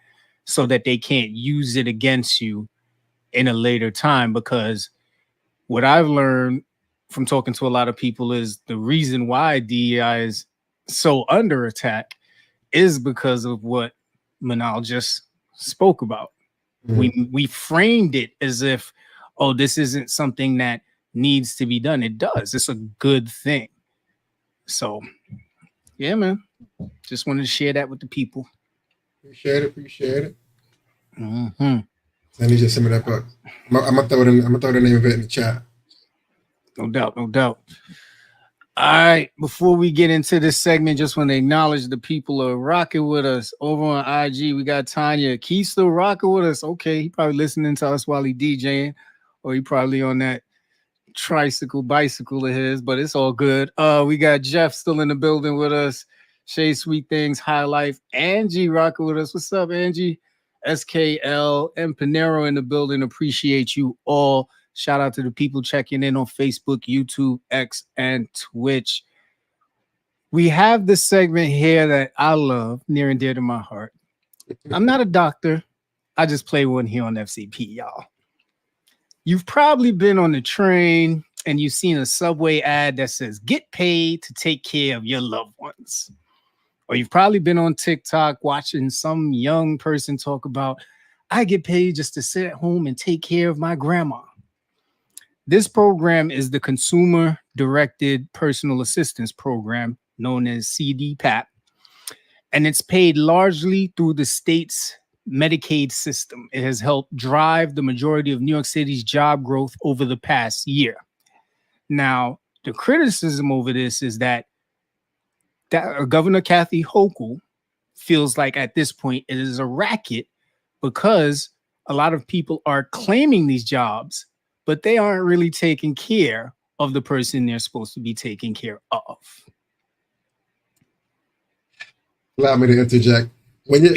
so that they can't use it against you in a later time. Because what I've learned from talking to a lot of people is the reason why DEI is so under attack is because of what Manal just spoke about. We framed it as if, oh, this isn't something that needs to be done. It does. It's a good thing. So, yeah, man. Just wanted to share that with the people. Appreciate it. Mm-hmm. Let me just send me that book. I'm gonna throw the name of it in the chat. No doubt. All right. Before we get into this segment, just want to acknowledge the people are rocking with us over on IG. We got Tanya. Keith still rocking with us. Okay, he probably listening to us while he DJing, or he probably on that bicycle of his, but it's all good. We got Jeff still in the building with us. Shay Sweet Things, High Life, Angie rocking with us. What's up, Angie? SKL and Panero in the building. Appreciate you all. Shout out to the people checking in on Facebook, YouTube, X, and Twitch. We have this segment here that I love, near and dear to my heart. I'm not a doctor. I just play one here on FCP, y'all. You've probably been on the train and you've seen a Subway ad that says, get paid to take care of your loved ones. Or you've probably been on TikTok watching some young person talk about, I get paid just to sit at home and take care of my grandma. This program is the Consumer Directed Personal Assistance Program, known as CDPAP, and it's paid largely through the state's Medicaid system. It has helped drive the majority of New York City's job growth over the past year. Now, the criticism over this is that Governor Kathy Hochul feels like at this point it is a racket, because a lot of people are claiming these jobs, but they aren't really taking care of the person they're supposed to be taking care of. Allow me to interject. When you're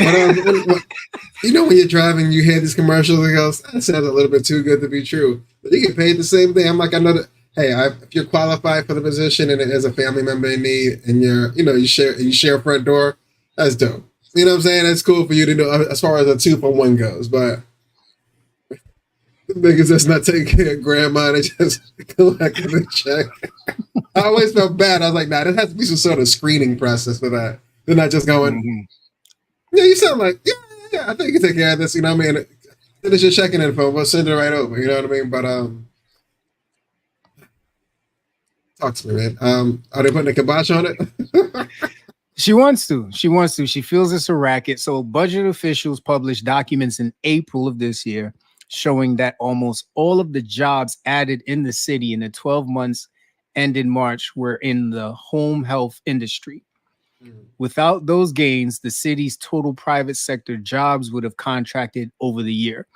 driving, you hear these commercials and goes, that sounds a little bit too good to be true. But you get paid the same thing. I'm like, I know that. Hey, if you're qualified for the position and it is a family member in need, and you share a front door, that's dope. You know what I'm saying? That's cool for you to know as far as a 2-for-1 goes. But niggas that's not taking care of grandma, they just collecting a check. I always felt bad. I was like, nah, there has to be some sort of screening process for that. They're not just going, yeah, you sound like, yeah, I think you can take care of this. You know what I mean? Finish your checking info. We'll send it right over. You know what I mean? But talk to me, man. Are they putting a kibosh on it? She wants to. She feels it's a racket. So budget officials published documents in April of this year showing that almost all of the jobs added in the city in the 12 months ended March were in the home health industry. Without those gains, the city's total private sector jobs would have contracted over the year.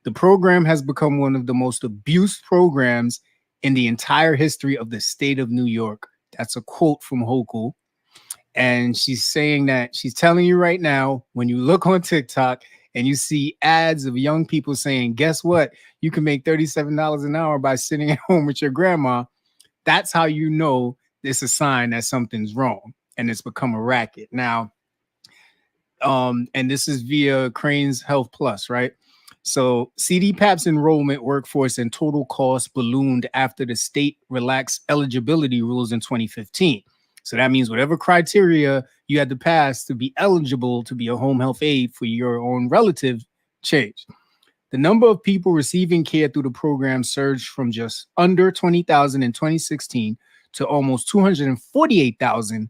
The program has become one of the most abused programs in the entire history of the state of New York. That's a quote from Hochul. And she's saying that she's telling you right now, when you look on TikTok and you see ads of young people saying, guess what? You can make $37 an hour by sitting at home with your grandma. That's how you know it's a sign that something's wrong and it's become a racket. Now, and this is via Crane's Health Plus, right? So CDPAP's enrollment, workforce, and total cost ballooned after the state relaxed eligibility rules in 2015. So that means whatever criteria you had to pass to be eligible to be a home health aide for your own relative changed. The number of people receiving care through the program surged from just under 20,000 in 2016 to almost 248,000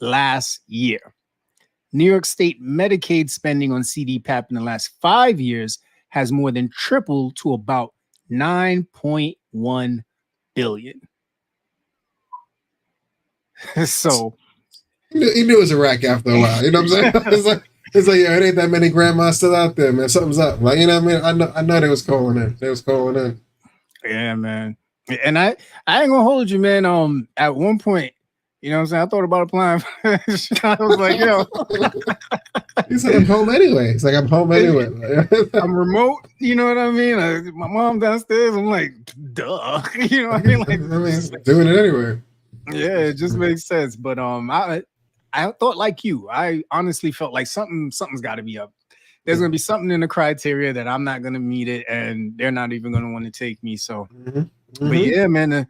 last year. New York State Medicaid spending on CDPAP in the last 5 years has more than tripled to about $9.1 billion. So he knew it was a rack after a while. You know what I'm saying? It's like, yeah, it ain't that many grandmas still out there, man. Something's up. Like, you know what I mean? I know they was calling in. They was calling in. Yeah, man. And I ain't gonna hold you, man. At one point, you know what I'm saying, I thought about applying. I was like, yo. He's like, I'm home anyway. It's like, I'm home anyway. I'm remote, you know what I mean? My mom downstairs, I'm like, duh. You know what I mean? Like, doing it anyway. Yeah, it just makes sense. But I thought like you. I honestly felt like something's got to be up. There's going to be something in the criteria that I'm not going to meet it, and they're not even going to want to take me. So, but yeah, man.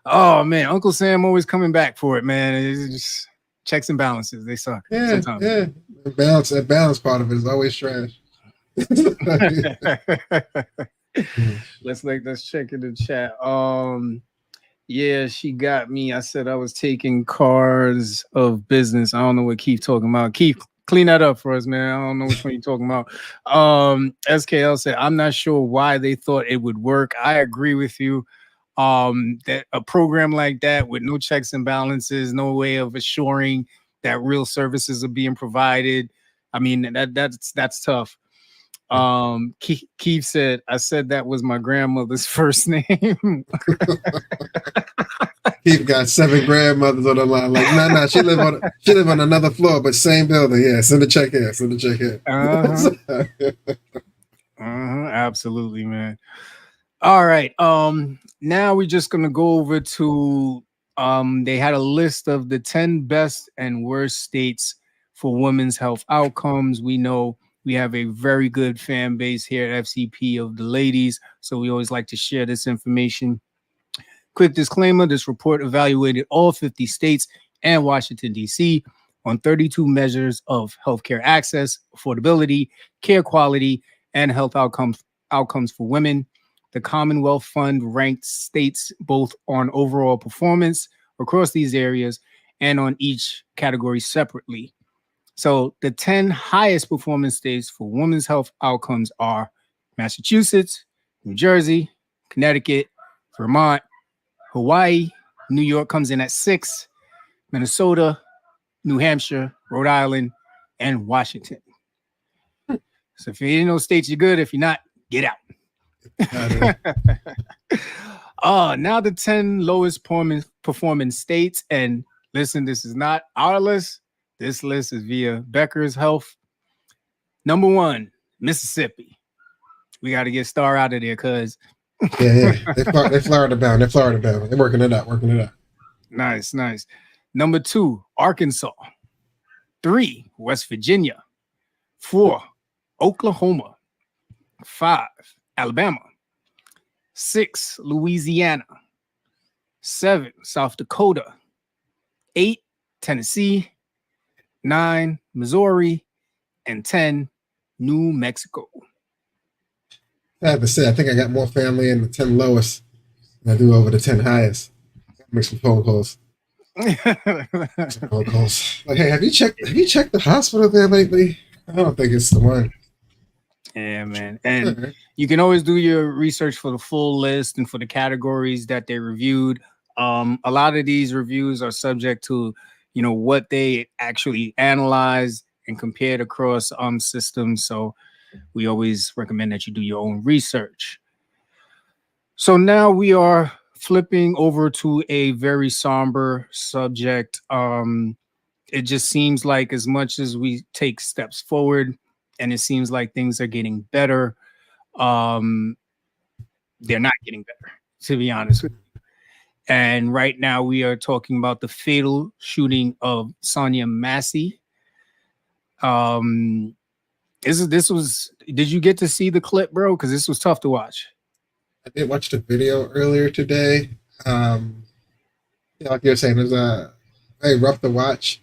Oh man, Uncle Sam always coming back for it, man. It's just checks and balances. They suck. Yeah, sometimes. Yeah. The balance part of it is always trash. Let's check in the chat. Yeah, she got me. I said I was taking cards of business. I don't know what Keith talking about. Keith, clean that up for us, man. I don't know which one you're talking about. SKL said, I'm not sure why they thought it would work. I agree with you. That a program like that with no checks and balances, no way of assuring that real services are being provided. I mean, that's tough. Keith said, I said that was my grandmother's first name. Keith got 7 grandmothers on the line. Like, no, she live on another floor, but same building. Yeah, send a check here. Absolutely, man. All right. Now we're just gonna go over to they had a list of the 10 best and worst states for women's health outcomes. We know we have a very good fan base here at FCP of the ladies, so we always like to share this information. Quick disclaimer, this report evaluated all 50 states and Washington, D.C. on 32 measures of healthcare access, affordability, care quality, and health outcomes for women. The Commonwealth Fund ranked states both on overall performance across these areas and on each category separately. So the 10 highest performing states for women's health outcomes are Massachusetts, New Jersey, Connecticut, Vermont, Hawaii. New York comes in at 6, Minnesota, New Hampshire, Rhode Island, and Washington. So if you're in those states, you're good. If you're not, get out. Now the 10 lowest performing states. And listen, this is not our list. This list is via Becker's Health. Number 1, Mississippi. We got to get Star out of there, cuz. Yeah. They Florida bound. They're working it out. Nice. Number 2, Arkansas. 3, West Virginia. 4, Oklahoma. 5, Alabama. 6, Louisiana. 7, South Dakota. 8, Tennessee. 9, Missouri. And 10, New Mexico. I have to say, I think I got more family in the 10 lowest than I do over the 10 highest. Make some phone calls. Like, hey, have you checked the hospital there lately? I don't think it's the one. Yeah, man. And you can always do your research for the full list and for the categories that they reviewed. A lot of these reviews are subject to, what they actually analyze and compared across systems. So we always recommend that you do your own research. So now we are flipping over to a very somber subject. It just seems like as much as we take steps forward and it seems like things are getting better, they're not getting better, to be honest with you. And right now we are talking about the fatal shooting of Sonia Massey. Did you get to see the clip, bro? Because this was tough to watch. I did watch the video earlier today. Like you were saying, there's a very rough to watch.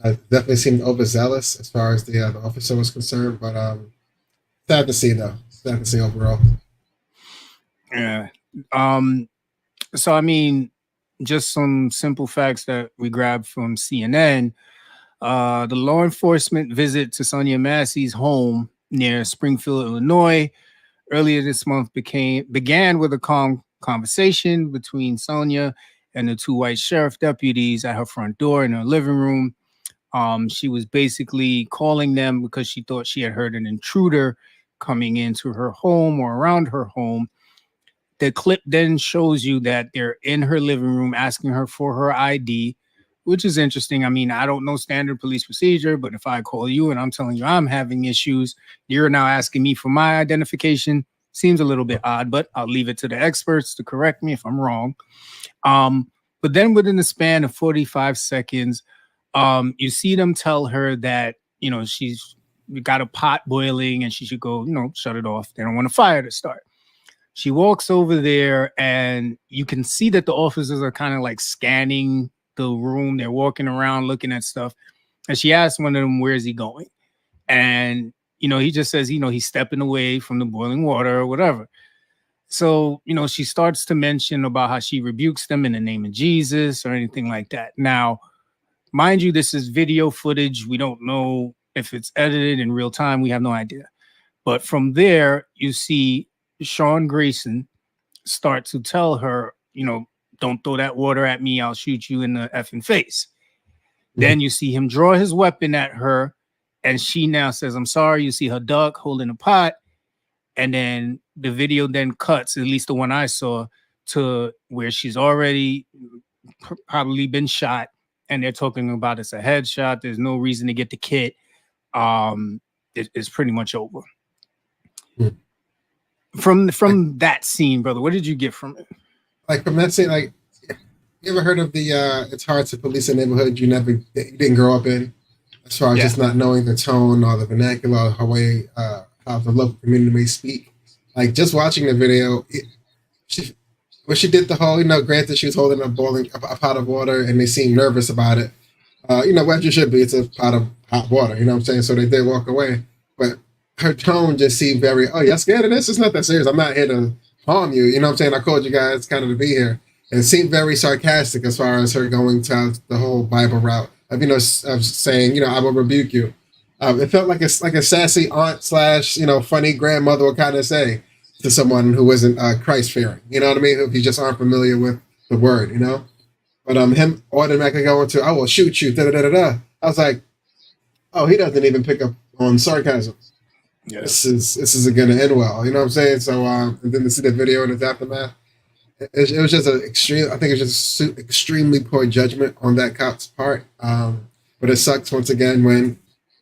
Definitely seemed overzealous as far as the officer was concerned, but sad to see though. Sad to see overall. Yeah. Um, so I mean, just some simple facts that we grabbed from CNN. The law enforcement visit to Sonia Massey's home near Springfield, Illinois, earlier this month began with a calm conversation between Sonia and the two white sheriff deputies at her front door in her living room. She was basically calling them because she thought she had heard an intruder coming into her home or around her home. The clip then shows you that they're in her living room asking her for her ID, which is interesting. I mean, I don't know standard police procedure, but if I call you and I'm telling you I'm having issues, you're now asking me for my identification. Seems a little bit odd, but I'll leave it to the experts to correct me if I'm wrong. But then within the span of 45 seconds, you see them tell her that, she's got a pot boiling and she should go, shut it off. They don't want a fire to start. She walks over there and you can see that the officers are kind of like scanning the room. They're walking around looking at stuff. And she asks one of them, where is he going? And, he just says, he's stepping away from the boiling water or whatever. So, she starts to mention about how she rebukes them in the name of Jesus or anything like that. Now, mind you, this is video footage. We don't know if it's edited in real time. We have no idea. But from there, you see Sean Grayson start to tell her, don't throw that water at me. I'll shoot you in the effing face. Mm-hmm. Then you see him draw his weapon at her. And she now says, I'm sorry. You see her duck holding a pot. And then the video then cuts, at least the one I saw, to where she's already probably been shot. And they're talking about it's a headshot. There's no reason to get the kit. It's pretty much over. From that scene, brother, what did you get from it? Like from that scene, like, you ever heard of the it's hard to police a neighborhood you didn't grow up in, as far as just not knowing the tone or the vernacular or how the local community may speak? Like, just watching the video, she did the whole, granted she was holding a pot of water and they seemed nervous about it. What you should be, it's a pot of hot water, you know what I'm saying? So they did walk away. But her tone just seemed very, oh, you're scared of this? It's not that serious. I'm not here to harm you. You know what I'm saying? I called you guys kind of to be here. And it seemed very sarcastic as far as her going to the whole Bible route of, of saying, I will rebuke you. It felt like a sassy aunt / funny grandmother would kind of say to someone who wasn't Christ-fearing. You know what I mean? If you just aren't familiar with the word, But him automatically going to, I will shoot you, da-da-da-da-da. I was like, oh, he doesn't even pick up on sarcasm. Yeah. This isn't going to end well. You know what I'm saying? So, and then to see the video and its aftermath, it was just I think it's just extremely poor judgment on that cop's part. But it sucks once again when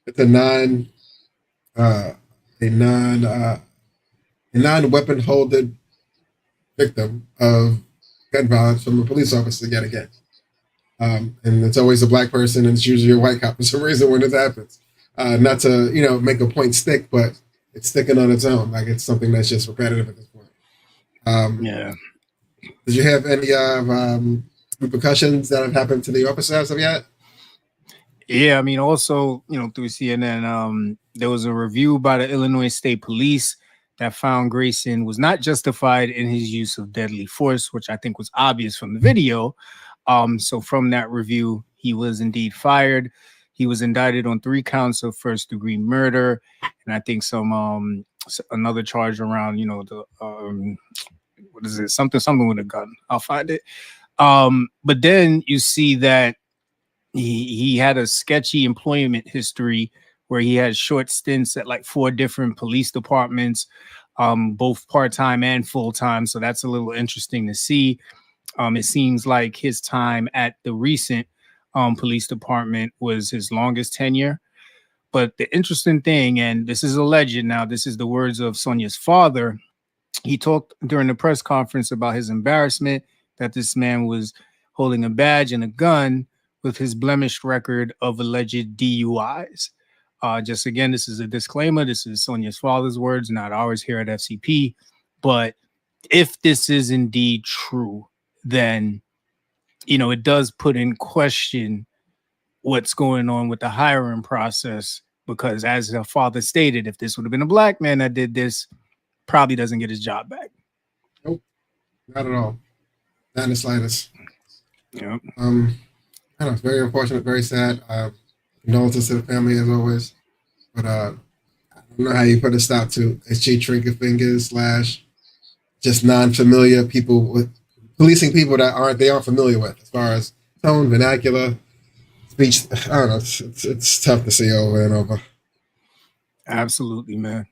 it's a non-weapon holded victim of gun violence from a police officer yet again. And it's always a black person, and it's usually a white cop for some reason when it happens. Not to, make a point stick, but it's sticking on its own. Like, it's something that's just repetitive at this point. Did you have any repercussions that have happened to the officer as of yet? Yeah, I mean, also, through CNN, there was a review by the Illinois State Police that found Grayson was not justified in his use of deadly force, which I think was obvious from the video. So from that review, he was indeed fired. He was indicted on 3 counts of first-degree murder, and I think some another charge around, the what is it? Something with a gun. I'll find it. But then you see that he had a sketchy employment history where he had short stints at like 4 different police departments, both part-time and full-time. So that's a little interesting to see. It seems like his time at the recent police department was his longest tenure. But the interesting thing, and this is alleged now, this is the words of Sonia's father. He talked during the press conference about his embarrassment that this man was holding a badge and a gun with his blemished record of alleged DUIs. Just again, this is a disclaimer. This is Sonia's father's words, not ours here at FCP. But if this is indeed true, then, it does put in question what's going on with the hiring process, because as her father stated, if this would have been a black man that did this, probably doesn't get his job back. Nope, not at all. Not in the slightest. Yeah. I know, it's very unfortunate, very sad. Condolences to the family as always. But I don't know how you put a stop to cheap trigger fingers / just non-familiar people with policing people that aren't familiar with as far as tone, vernacular, speech. I don't know. It's tough to see over and over. Absolutely, man.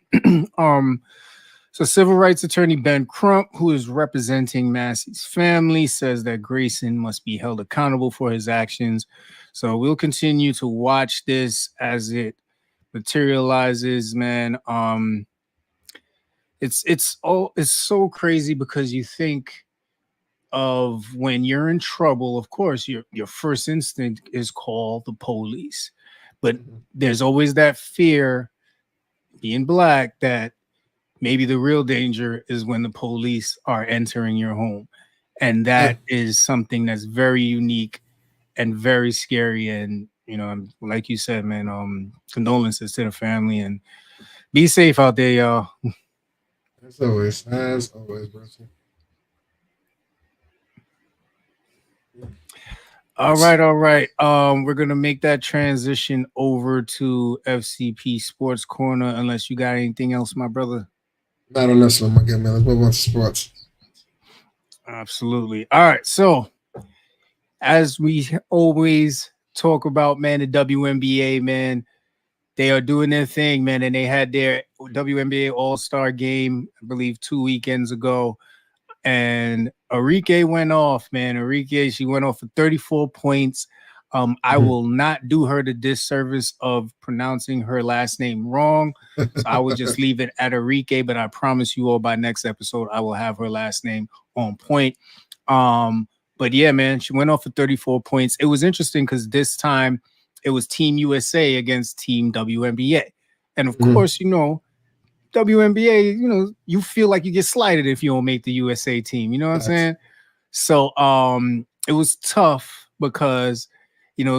So civil rights attorney Ben Crump, who is representing Massey's family, says that Grayson must be held accountable for his actions. So we'll continue to watch this as it materializes, man. It's so crazy, because you think of when you're in trouble, of course, your first instinct is call the police. But there's always that fear, being black, that maybe the real danger is when the police are entering your home. And that is something that's very unique and very scary. And, like you said, man, condolences to the family, and be safe out there, y'all. As always, Bruce. All right. We're gonna make that transition over to FCP Sports Corner, unless you got anything else, my brother. Not on this one, my good man. Let's move on to sports. Absolutely. All right. So, as we always talk about, man, the WNBA, man, they are doing their thing, man, and they had their WNBA All-Star game, I believe, 2 weekends ago. And Arike went off, man. She went off for 34 points. I will not do her the disservice of pronouncing her last name wrong. So I will just leave it at Arike, but I promise you all by next episode, I will have her last name on point. But yeah, man, she went off for 34 points. It was interesting because this time it was Team USA against Team WNBA. And of course, WNBA, you feel like you get slighted if you don't make the USA team. You know what I'm saying? So it was tough because,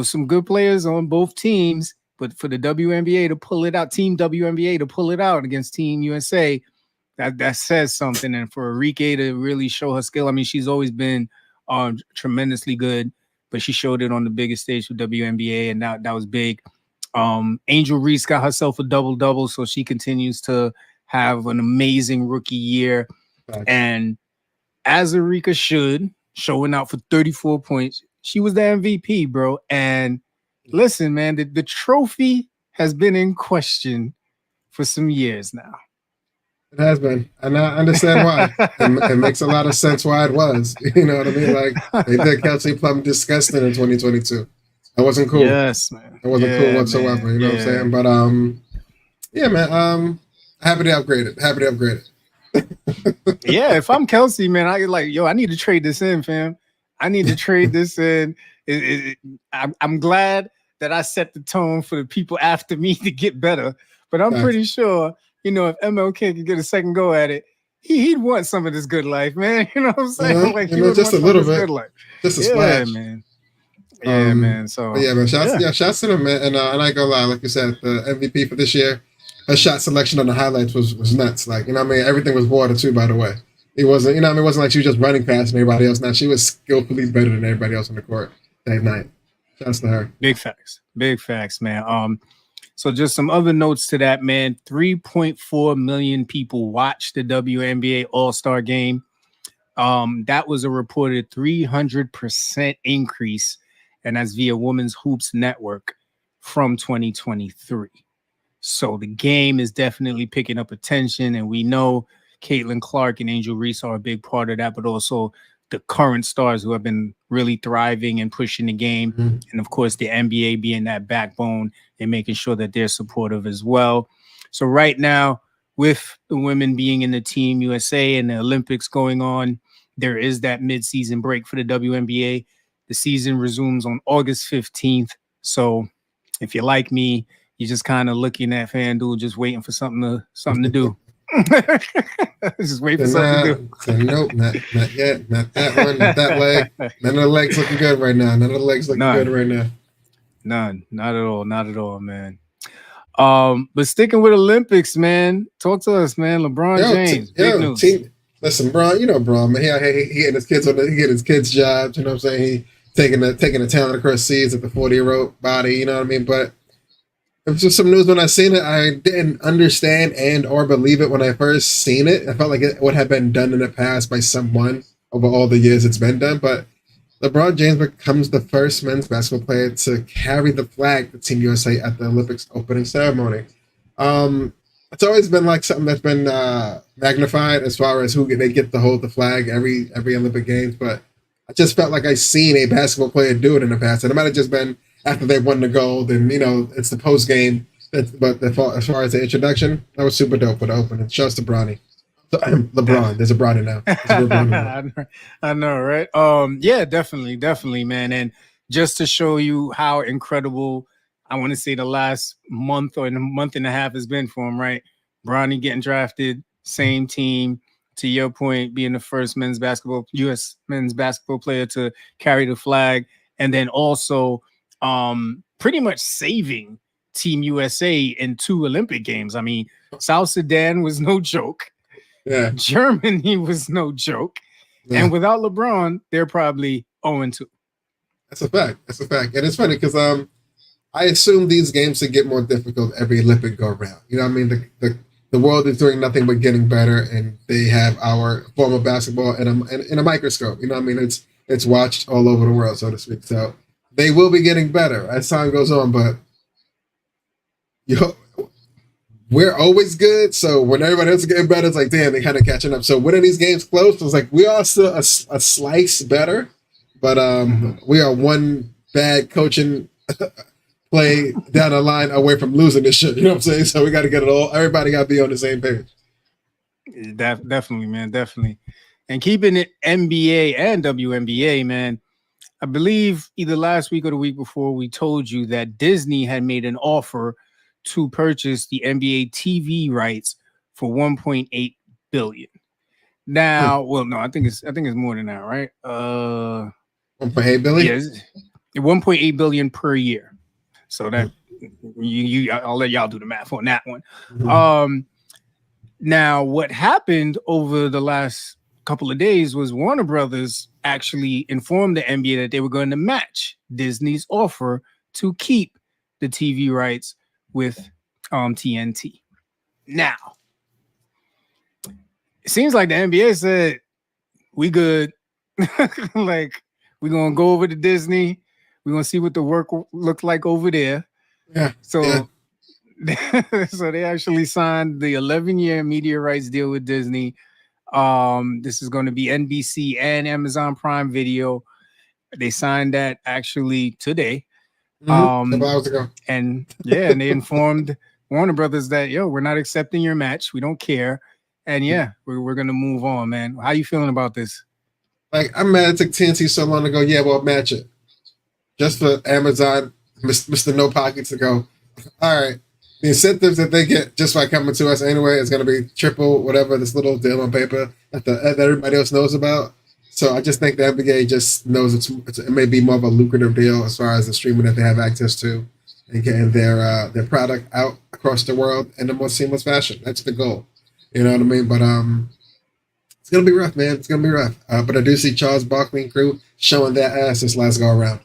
some good players on both teams, but for the WNBA to pull it out, Team WNBA to pull it out against Team USA, that says something. And for Arike to really show her skill, I mean, she's always been tremendously good, but she showed it on the biggest stage with WNBA, and that was big. Angel Reese got herself a double-double, so she continues to have an amazing rookie year. Thanks. And as Arike should, showing out for 34 points, she was the MVP, bro. And listen, man, the trophy has been in question for some years now. It has been, and I understand why. It makes a lot of sense why it was. You know what I mean? Like, they did Kelsey Plum disgusting in 2022. That wasn't cool. Yes, man. It wasn't cool whatsoever. Man. You know what I'm saying? But yeah, man. Happy to upgrade it. Yeah, if I'm Kelsey, man, I need to trade this in, fam. I need to trade this in. I'm glad that I set the tone for the people after me to get better. But I'm pretty sure, if MLK could get a second go at it, he'd want some of this good life, man. You know what I'm saying? Like, just a little bit. Good life. Just a splash. Man. Yeah, man. So man. Shouts to them, man. And I ain't gonna lie, like you said, the MVP for this year, her shot selection on the highlights was nuts. Like, everything was water too, by the way. It wasn't, it wasn't like she was just running past everybody else. Now she was skillfully better than everybody else on the court that night. Shouts to her. Big facts, man. So just some other notes to that, man. 3.4 million people watched the WNBA All-Star game. That was a reported 300% increase, and that's via Women's Hoops Network from 2023. So the game is definitely picking up attention, and we know Caitlin Clark and Angel Reese are a big part of that, but also the current stars who have been really thriving and pushing the game. Mm-hmm. And of course, the NBA being that backbone and making sure that they're supportive as well. So right now, with the women being in the Team USA and the Olympics going on, there is that mid-season break for the WNBA. The season resumes on August 15th. So if you're like me, you're just kind of looking at FanDuel, just waiting for something to do. Just wait for something to do. So nope, not yet. Not that one, not that leg. None of the legs looking good right now. None. Not at all. Not at all, man. But sticking with Olympics, man. Talk to us, man. LeBron James, big news. Listen, Bron, you know Bron, man. He getting his kids he getting his kids jobs. You know what I'm saying? He taking the talent across seas at the 40-year-old body. You know what I mean? But it was just some news when I seen it. I didn't understand and or believe it when I first seen it. I felt like it would have been done in the past by someone over all the years it's been done. But LeBron James becomes the first men's basketball player to carry the flag for Team USA at the Olympics opening ceremony. It's always been like something that's been magnified as far as who they get to hold the flag every Olympic Games, but I just felt like I seen a basketball player do it in the past, and it might have just been after they won the gold, and it's the post game. But as far as the introduction, that was super dope for the opening. Shouts to Bronny. LeBron. There's a Bronny now. I know, right? Yeah, definitely, man. And just to show you how incredible, I want to say the last month or a month and a half has been for him, right? Bronny getting drafted, same team. To your point, being the first U.S. men's basketball player to carry the flag, and then also pretty much saving Team USA in 2 Olympic Games. I mean, South Sudan was no joke. Yeah. Germany was no joke. Yeah. And without LeBron, they're probably 0-2. That's a fact. And it's funny because I assume these games to get more difficult every Olympic go around. You know what I mean? The world is doing nothing but getting better, and they have our form of basketball in a microscope. You know what I mean? It's watched all over the world, so to speak. So they will be getting better as time goes on, but we're always good. So when everybody else is getting better, it's like, damn, they kind of catching up. So winning these games close, it's like we are still a slice better, but we are one bad coaching play down the line away from losing this shit. You know what I'm saying? So we got to get it all. Everybody got to be on the same page. Definitely, man. Definitely. And keeping it NBA and WNBA, man, I believe either last week or the week before, we told you that Disney had made an offer to purchase the NBA TV rights for $1.8 billion. Now, well, no, I think it's more than that, right? $1.8 billion? Yes, $1.8 billion per year. So that I'll let y'all do the math on that one. Mm-hmm. Now, what happened over the last couple of days was Warner Brothers actually informed the NBA that they were going to match Disney's offer to keep the TV rights with TNT. Now, it seems like the NBA said, we good. Like, we're going to go over to Disney. We're going to see what the work looks like over there. Yeah. So they actually signed the 11-year media rights deal with Disney. This is going to be NBC and Amazon Prime Video. They signed that actually today. A couple hours ago. And they informed Warner Brothers that, we're not accepting your match. We don't care. And we're going to move on, man. How you feeling about this? Like, I'm mad it took TNT so long to go, we'll match it. Just for Amazon, Mr. No Pockets to go, all right, the incentives that they get just by coming to us anyway is going to be triple whatever this little deal on paper that everybody else knows about. So I just think the NBA just knows it may be more of a lucrative deal as far as the streaming that they have access to and getting their product out across the world in a more seamless fashion. That's the goal. You know what I mean? But it's going to be rough, man. It's going to be rough. But I do see Charles Barkley and crew showing their ass this last go around.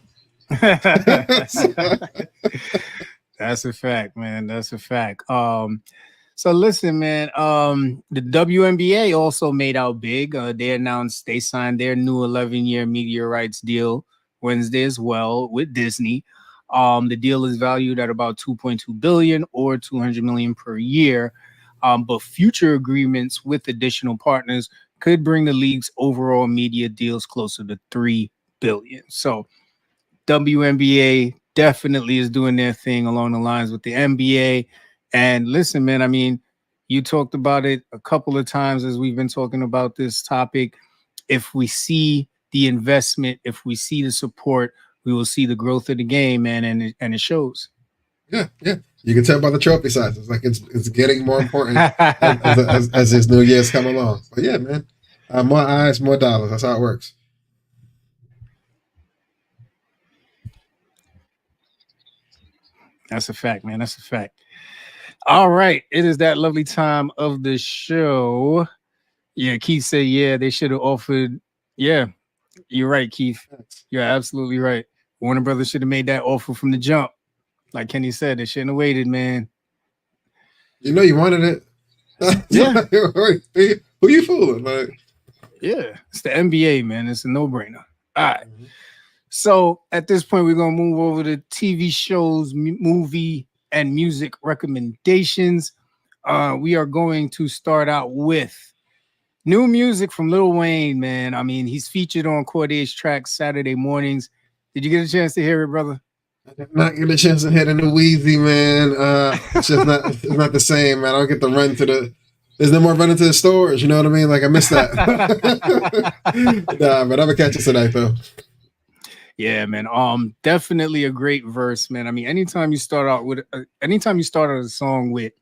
That's a fact, man. That's a fact. So listen, man, the WNBA also made out big. They announced they signed their new 11-year media rights deal Wednesday as well with Disney. The deal is valued at about $2.2 billion or $200 million per year. But future agreements with additional partners could bring the league's overall media deals closer to $3 billion. So WNBA definitely is doing their thing along the lines with the NBA. And listen, man, I mean, you talked about it a couple of times as we've been talking about this topic. If we see the investment, if we see the support, we will see the growth of the game, man, and it shows. Yeah. You can tell by the trophy size. It's like it's getting more important as this new year's come along. But yeah, man, more eyes, more dollars. That's how it works. That's a fact, man. That's a fact. All right. It is that lovely time of the show. Yeah, Keith said, yeah, they should have offered. Yeah, you're right, Keith. You're absolutely right. Warner Brothers should have made that offer from the jump. Like Kenny said, they shouldn't have waited, man. You know you wanted it. Yeah. Who you fooling? Like, yeah, it's the NBA, man. It's a no-brainer. All right. So at this point, we're going to move over to TV shows, movie, and music recommendations. We are going to start out with new music from Lil Wayne, man. I mean, he's featured on Corday's track Saturday mornings. Did you get a chance to hear it, brother? I did not get a chance to hear the new Wheezy, man. It's just not. It's not the same, man. I don't get to run to the. There's no more running to the stores. You know what I mean? Like I missed that. Nah, but I'm gonna catch it tonight, though. Yeah, man. Definitely a great verse, man. I mean, anytime you start out a song with,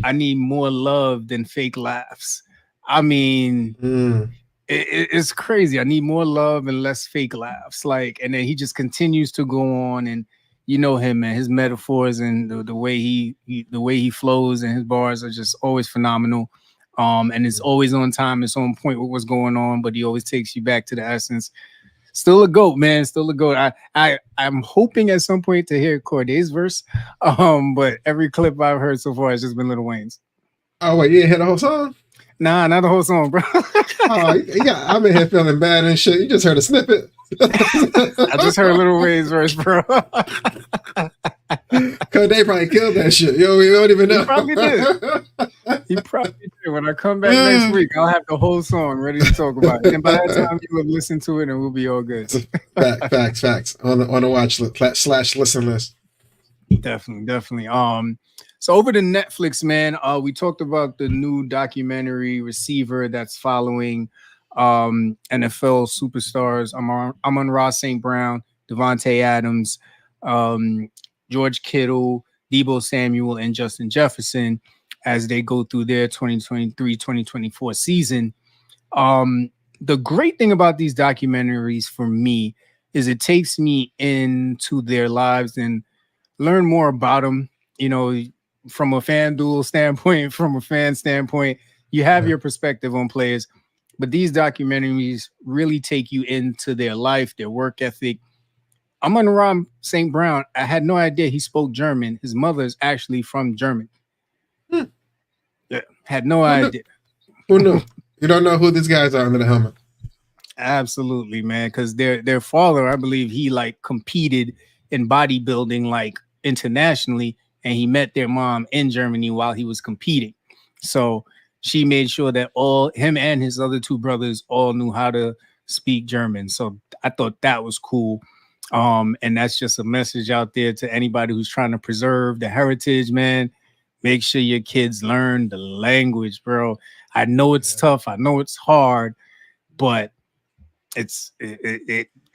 "I need more love than fake laughs." I mean, it's crazy. I need more love and less fake laughs. Like, and then he just continues to go on, and you know him, man. His metaphors and the way he flows and his bars are just always phenomenal. And it's always on time. It's on point with what's going on, but he always takes you back to the essence. Still a GOAT, man. Still a GOAT. I'm hoping at some point to hear Corday's verse. But every clip I've heard so far has just been Lil Wayne's. Oh wait, you didn't hear the whole song? Nah, not the whole song, bro. Oh yeah, I'm in here feeling bad and shit. You just heard a snippet. I just heard Lil Wayne's verse, bro. Cause they probably killed that shit. Yo, we don't even know. He probably did. He probably did. When I come back next week, I'll have the whole song ready to talk about it. And by that time, you will listen to it, and we'll be all good. Facts. On the watch / listen list. Definitely. So over to Netflix, man. We talked about the new documentary Receiver that's following NFL superstars Amon-Ra St. Brown, Devontae Adams, George Kittle, Deebo Samuel, and Justin Jefferson as they go through their 2023-2024 season. The great thing about these documentaries for me is it takes me into their lives and learn more about them. You know, from a FanDuel standpoint, from a fan standpoint, you have your perspective on players, but these documentaries really take you into their life, their work ethic. Amon-Ra St. Brown, I had no idea he spoke German. His mother is actually from Germany. Yeah, had no idea. Who knew? You don't know who these guys are under the helmet. Absolutely, man. Because their father, I believe, he like competed in bodybuilding like internationally, and he met their mom in Germany while he was competing. So she made sure that all him and his other two brothers all knew how to speak German. So I thought that was cool. And that's just a message out there to anybody who's trying to preserve the heritage, man. Make sure your kids learn the language, bro. I know it's tough. I know it's hard, but it's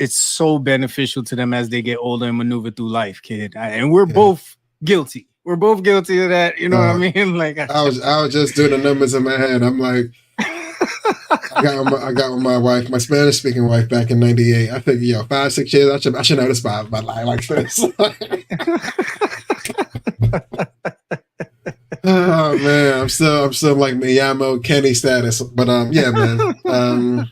so beneficial to them as they get older and maneuver through life, kid. And we're both guilty. We're both guilty of that. You know what I mean? Like I was just doing the numbers in my head. I'm like, I got with my wife, my Spanish speaking wife, back in '98. I think 5-6 years. I should know this by like this. Oh man, I'm still like Miyamo Kenny status, but yeah, man.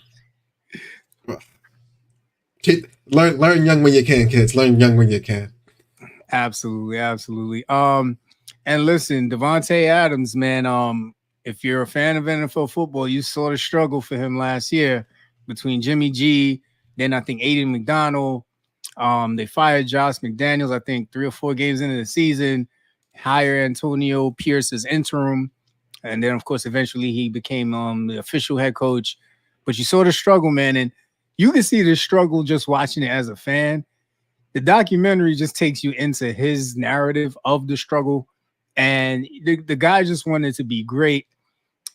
Learn young when you can, kids. Learn young when you can. Absolutely. And listen, Devontae Adams, man. If you're a fan of NFL football, you saw the struggle for him last year between Jimmy G, then I think Aiden McDonald. They fired Josh McDaniels, I think 3 or 4 games into the season, hire Antonio Pierce as interim. And then, of course, eventually he became the official head coach. But you saw the struggle, man. And you can see the struggle just watching it as a fan. The documentary just takes you into his narrative of the struggle. And the guy just wanted to be great.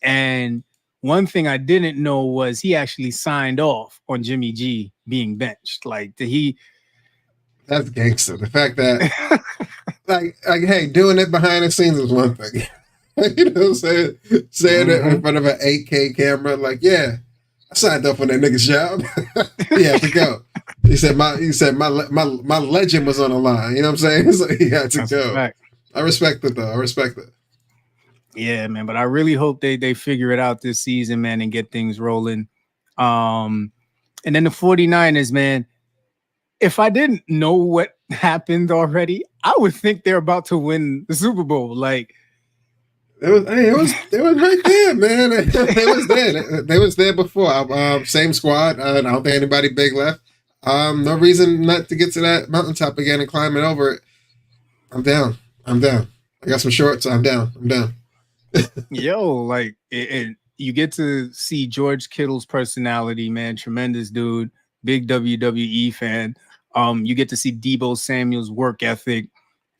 And one thing I didn't know was he actually signed off on Jimmy G being benched. Like, that's gangster. The fact that, like, hey, doing it behind the scenes is one thing. You know what I'm saying? Saying it in front of an 8K camera, like, yeah, I signed up for that nigga's job. He had to go. He said my legend was on the line. You know what I'm saying? So he had to That's go. I respect it though. I respect it. Yeah, man. But I really hope they figure it out this season, man, and get things rolling. And then the 49ers, man. If I didn't know what happened already, I would think they're about to win the Super Bowl. Like it was right there, man. They was there before. Same squad. I don't think anybody big left. No reason not to get to that mountaintop again and climb it over it. I'm down. I got some shorts. I'm down. Yo, like you get to see George Kittle's personality, man. Tremendous dude, big WWE fan. You get to see Deebo Samuel's work ethic,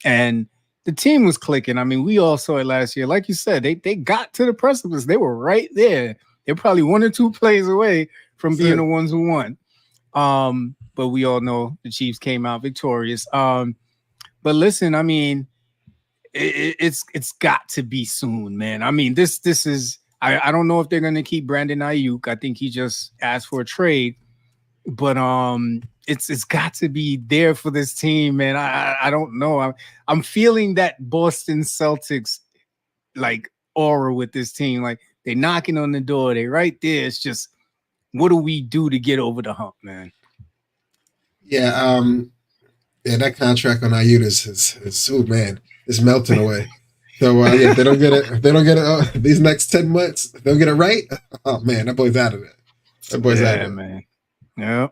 and the team was clicking. I mean, we all saw it last year. Like you said, they got to the precipice. They were right there. They're probably 1 or 2 plays away from being the ones who won. But we all know the Chiefs came out victorious. But listen, I mean, it's got to be soon, man. I mean, this is I don't know if they're gonna keep Brandon Ayuk. I think he just asked for a trade, but it's got to be there for this team, man. I don't know. I'm feeling that Boston Celtics like aura with this team. Like they're knocking on the door. They're right there. It's just what do we do to get over the hump, man? Yeah, that contract on Ayuk is oh man, it's melting away. So yeah, if they don't get it these next 10 months, they'll get it right. Oh man, that boy's out of it. That boy's out of it, man. Yeah.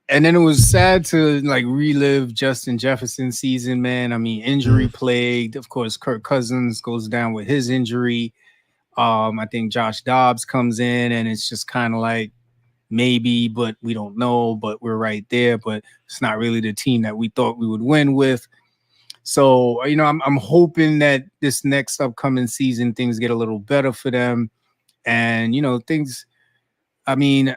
And then it was sad to like relive Justin Jefferson's season, man. I mean, injury plagued. Of course, Kirk Cousins goes down with his injury. I think Josh Dobbs comes in, and it's just kind of like maybe, but we don't know. But we're right there. But it's not really the team that we thought we would win with. So I'm hoping that this next upcoming season things get a little better for them, and things. I mean,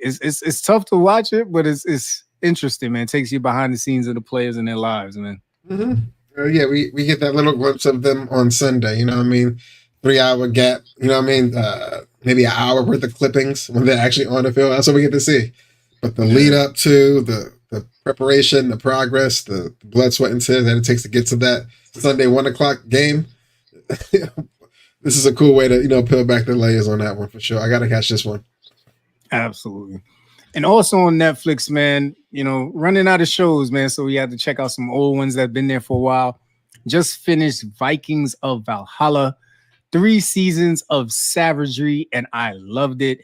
it's tough to watch it, but it's interesting, man. It takes you behind the scenes of the players and their lives, man. Mm-hmm. Yeah, we get that little glimpse of them on Sunday. You know what I mean? 3-hour gap. You know what I mean? Maybe an hour worth of clippings when they're actually on the field. That's what we get to see. But the lead up to the preparation, the progress, the blood, sweat, and tears that it takes to get to that Sunday 1:00 game. This is a cool way to peel back the layers on that one for sure. I got to catch this one. Absolutely. And also on Netflix, man, running out of shows, man. So we had to check out some old ones that have been there for a while. Just finished Vikings of Valhalla, 3 seasons of savagery, and I loved it.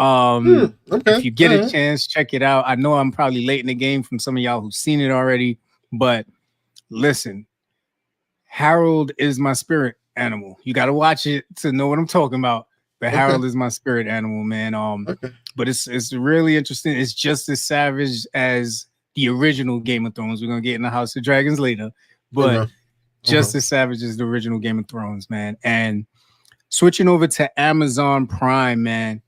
Okay. If you get a chance, check it out. I know I'm probably late in the game from some of y'all who've seen it already, but listen, Harold is my spirit animal. You got to watch it to know what I'm talking about. But Harold is my spirit animal, man. But it's really interesting. It's just as savage as the original Game of Thrones. We're gonna get in the House of Dragons later, but just as savage as the original Game of Thrones, man. And switching over to Amazon Prime, man.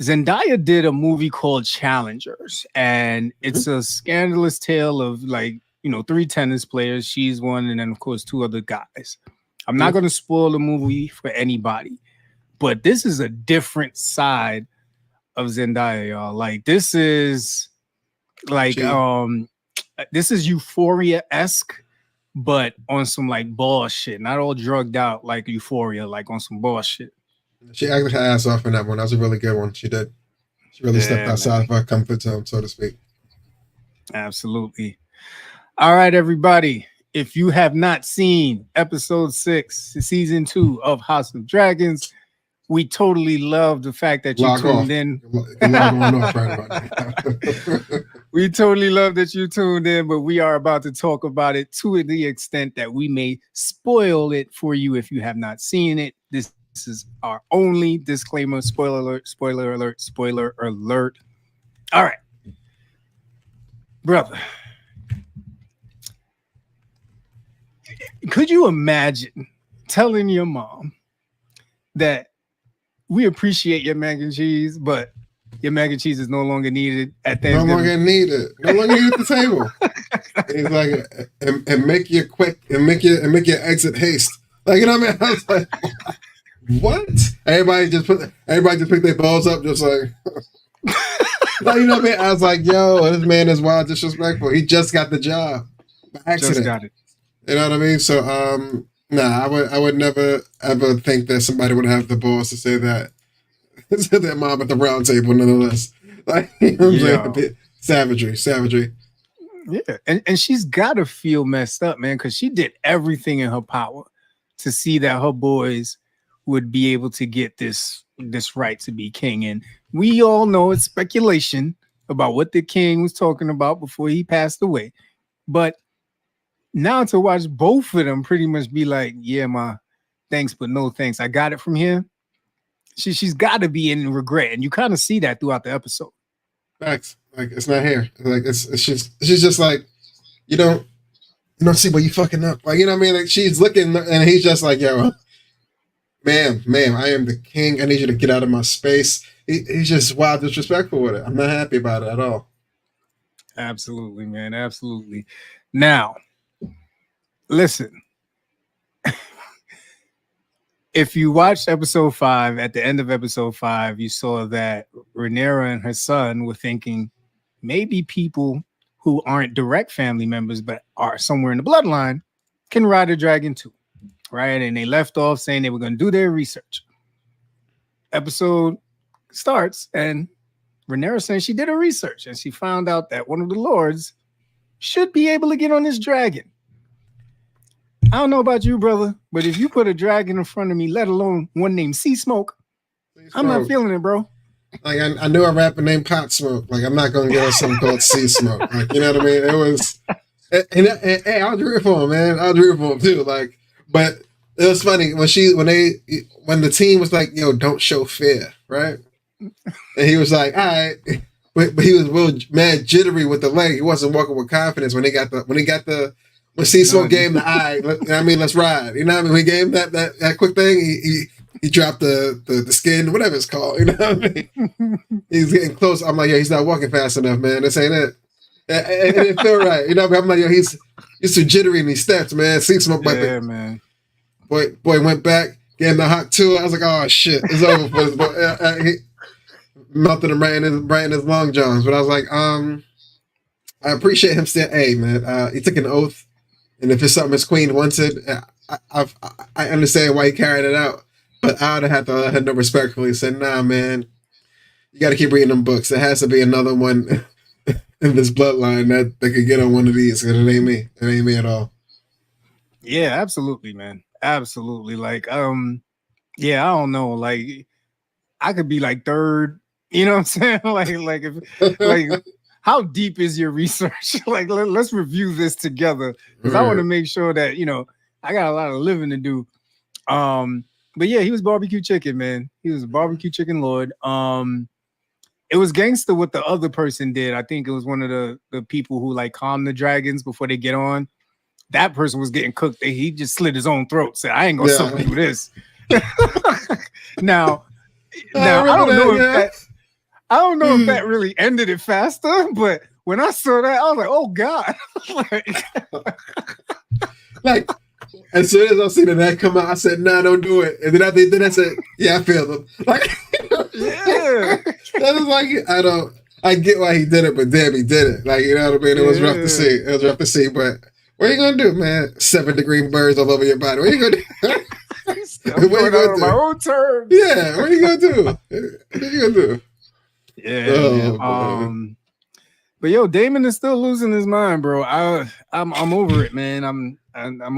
Zendaya did a movie called Challengers, and it's a scandalous tale of 3 tennis players. She's one, and then of course 2 other guys. I'm not gonna spoil the movie for anybody. But this is a different side of Zendaya, y'all. Like this is this is Euphoria-esque, but on some like bullshit. Not all drugged out like Euphoria, like on some bullshit. She acted her ass off in that one. That was a really good one. She did. She really stepped outside of her comfort zone, so to speak. Absolutely. All right, everybody. If you have not seen episode 6, season 2 of House of Dragons, we totally love the fact that you tuned in. We totally love that you tuned in, but we are about to talk about it to the extent that we may spoil it for you if you have not seen it. This is our only disclaimer. Spoiler alert, spoiler alert, spoiler alert. All right. Brother. Could you imagine telling your mom that we appreciate your mac and cheese, but your mac and cheese is no longer needed at Thanksgiving? No longer needed. No longer needed at the table. It's like and make your quick and make your exit haste. Like, you know what I mean? I was like, What? Everybody just picked their balls up, just like, like, you know what I mean? I was like, yo, this man is wild disrespectful. He just got the job by accident. Just got it. You know what I mean? So, nah, I would never ever think that somebody would have the balls to say that. Say that mom at the round table, nonetheless. Like, you know what I'm saying? Savagery. Yeah, and she's got to feel messed up, man, because she did everything in her power to see that her boys would be able to get this right to be king. And we all know it's speculation about what the king was talking about before he passed away. But now to watch both of them pretty much be like, yeah, ma, thanks, but no thanks. I got it from here. She's got to be in regret. And you kind of see that throughout the episode. Facts. Like, it's not here. Like, she's just like, you don't see where you fucking up. Like, you know what I mean? Like, she's looking and he's just like, yo, ma'am, I am the king. I need you to get out of my space. He's just wild disrespectful with it. I'm not happy about it at all. Absolutely, man. Absolutely. Now, listen. If you watched episode 5, at the end of episode 5, you saw that Rhaenyra and her son were thinking maybe people who aren't direct family members but are somewhere in the bloodline can ride a dragon too, right? And they left off saying they were going to do their research. Episode starts and Rhaenyra saying she did her research and she found out that one of the lords should be able to get on this dragon. I don't know about you, brother, but if you put a dragon in front of me, let alone one named Sea Smoke, I'm not feeling it, bro. Like, I knew a rapper named Pot Smoke. Like, I'm not gonna get on something called Sea Smoke. Like, you know what I mean? It was, and I was rooting for him, man. I was rooting for him too. Like, but it was funny when the team was like, "Yo, don't show fear," right? And he was like, "All right," but he was real mad jittery with the leg. He wasn't walking with confidence when Sea Smoke gave him the eye. I mean, let's ride. You know what I mean? We gave him that quick thing. He dropped the skin, whatever it's called. You know what I mean? He's getting close. I'm like, yeah, he's not walking fast enough, man. This ain't it. And it didn't feel right. You know what I mean? I'm like, yo, he's too jittery in these steps, man. Sea Smoke, man. Boy went back, gave him the hot two. I was like, oh shit, it's over for this boy. He melted him right in his long johns. But I was like, I appreciate him saying, hey, man, he took an oath. And if it's something his queen wanted, I understand why he carried it out. But I would have had to let her know respectfully. Said, nah, man, you got to keep reading them books. There has to be another one in this bloodline that could get on one of these. And it ain't me. It ain't me at all. Yeah, absolutely, man. Absolutely. Like, yeah, I don't know. Like, I could be like third. You know what I'm saying? like if how deep is your research? Like, let's review this together because I want to make sure that, I got a lot of living to do. But yeah, he was barbecue chicken, man. He was a barbecue chicken lord. It was gangster what the other person did. I think it was one of the people who like calm the dragons before they get on. That person was getting cooked. He just slit his own throat. Said, I ain't gonna suffer through this. Now I don't know if that really ended it faster, but when I saw that, I was like, oh God. like as soon as I seen that come out, I said, nah, don't do it. And then I said, yeah, I feel them. Like, yeah. That was like, I get why he did it, but damn, he did it. Like, you know what I mean? It was rough to see. But what are you gonna do, man? 7-degree burns all over your body. What are you gonna do? I'm going out on my own terms. Yeah, what are you gonna do? What are you gonna do? Yeah. But yo, Damon is still losing his mind, bro. I'm over it, man. I'm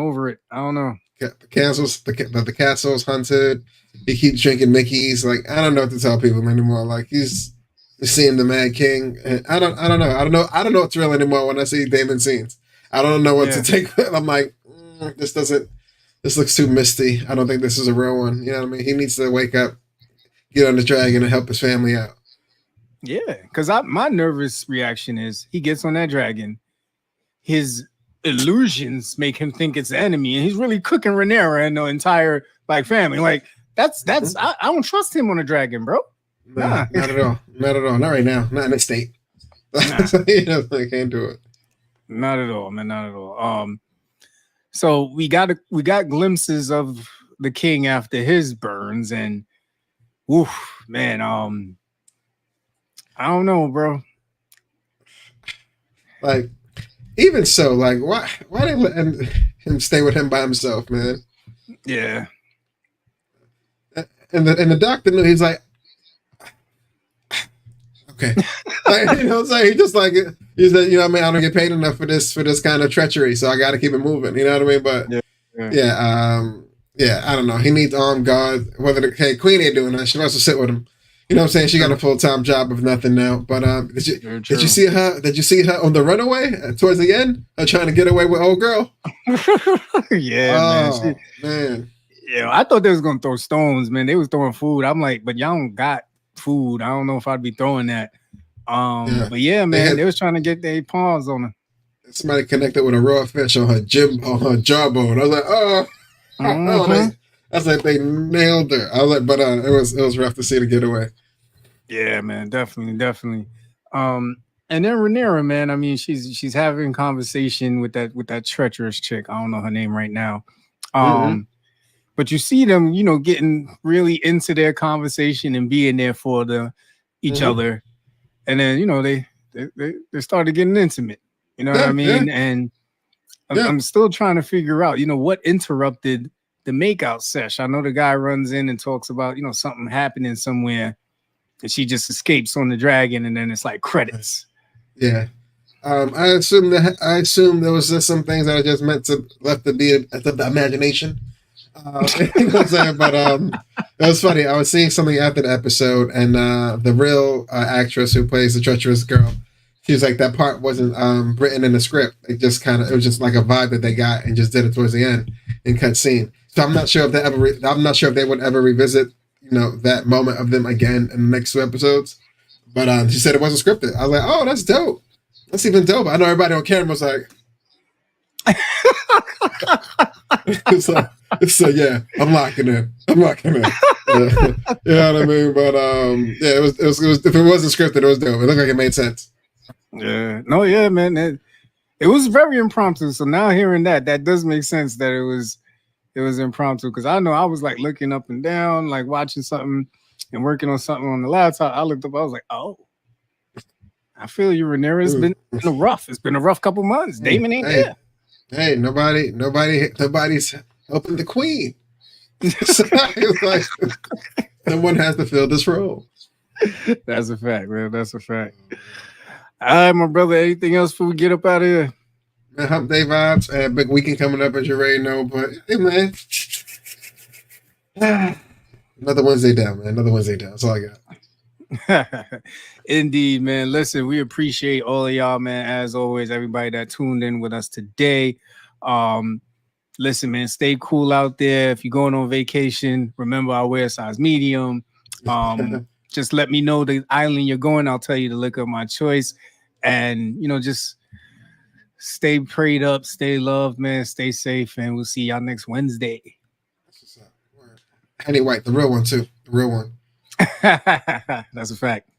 over it. I don't know. The castle's hunted. He keeps drinking Mickey's. Like, I don't know what to tell people anymore. Like, he's seeing the Mad King, and I don't know. I don't know what's real anymore when I see Damon scenes. I don't know what to take. I'm like, this looks too misty. I don't think this is a real one. You know what I mean? He needs to wake up, get on the dragon, and help his family out. Yeah, because my nervous reaction is he gets on that dragon, his illusions make him think it's the enemy, and he's really cooking Rhaenyra and the entire family. Like that's I don't trust him on a dragon, bro. Nah, not at all. Not at all. Not right now. Not in this state. Nah. I can't do it. Not at all, man. Not at all. So we got glimpses of the king after his burns, and woof, man, I don't know, bro. Like, even so, like, why they let him stay with him by himself, man? Yeah. And the doctor knew. He's like, okay, like, you know what I'm saying? He just like, he said, you know what I mean? I don't get paid enough for this kind of treachery, so I got to keep it moving. You know what I mean? But yeah, I don't know. He needs armed guard. Hey, Queen ain't doing that. She wants to sit with him. You know what I'm saying? She got a full-time job of nothing now. But did you see her? Did you see her on the runaway towards the end? Her trying to get away with old girl. Yeah, man. Yeah, I thought they was gonna throw stones, man. They was throwing food. I'm like, but y'all don't got food. I don't know if I'd be throwing that. But yeah, man, they was trying to get their paws on her. Somebody connected with a raw fish on her jawbone. I was like, oh. That's like they nailed her. I was like, but it was rough to see the getaway. Yeah, man, definitely. And then Rhaenyra, man, I mean, she's having conversation with that treacherous chick. I don't know her name right now. But you see them, you know, getting really into their conversation and being there for each other, and then you know they started getting intimate. You know what I mean? Yeah. And I'm still trying to figure out, you know, what interrupted the makeout sesh. I know the guy runs in and talks about, you know, something happening somewhere, and she just escapes on the dragon, and then it's like credits. Yeah. I assume there was just some things that are just meant to left to be the imagination. You know what I'm saying? But it was funny. I was seeing something after the episode, and the real actress who plays the treacherous girl, she was like, that part wasn't written in the script. It was just like a vibe that they got and just did it towards the end in cut scene. So I'm not sure if they would ever revisit, you know, that moment of them again in the next 2 episodes. But she said it wasn't scripted. I was like, oh, that's dope. That's even dope. I know everybody on camera was like, so yeah, I'm locking in. You know what I mean? But yeah, it was if it wasn't scripted, it was dope. It looked like it made sense. Yeah. No, yeah, man. It was very impromptu. So now hearing that does make sense that it was impromptu, because I know I was like looking up and down, like watching something and working on something on the laptop. I looked up, I was like, oh, I feel you, Rhaenyra. It's been rough. It's been a rough couple months. Damon ain't there. Hey, nobody's helping the queen. So it's like, someone has to fill this role. That's a fact, man. That's a fact. All right, my brother. Anything else before we get up out of here? Man, Hump Day vibes. Big weekend coming up, as you already know. But hey, man, another Wednesday down, man. Another Wednesday down. That's all I got. Indeed, man. Listen, we appreciate all of y'all, man. As always, everybody that tuned in with us today. Listen, man, stay cool out there. If you're going on vacation, remember I wear a size medium. Just let me know the island you're going. I'll tell you the liquor of my choice. And, you know, just stay prayed up, stay loved, man. Stay safe, and we'll see y'all next Wednesday. Henny White, the real one, too. The real one. That's a fact.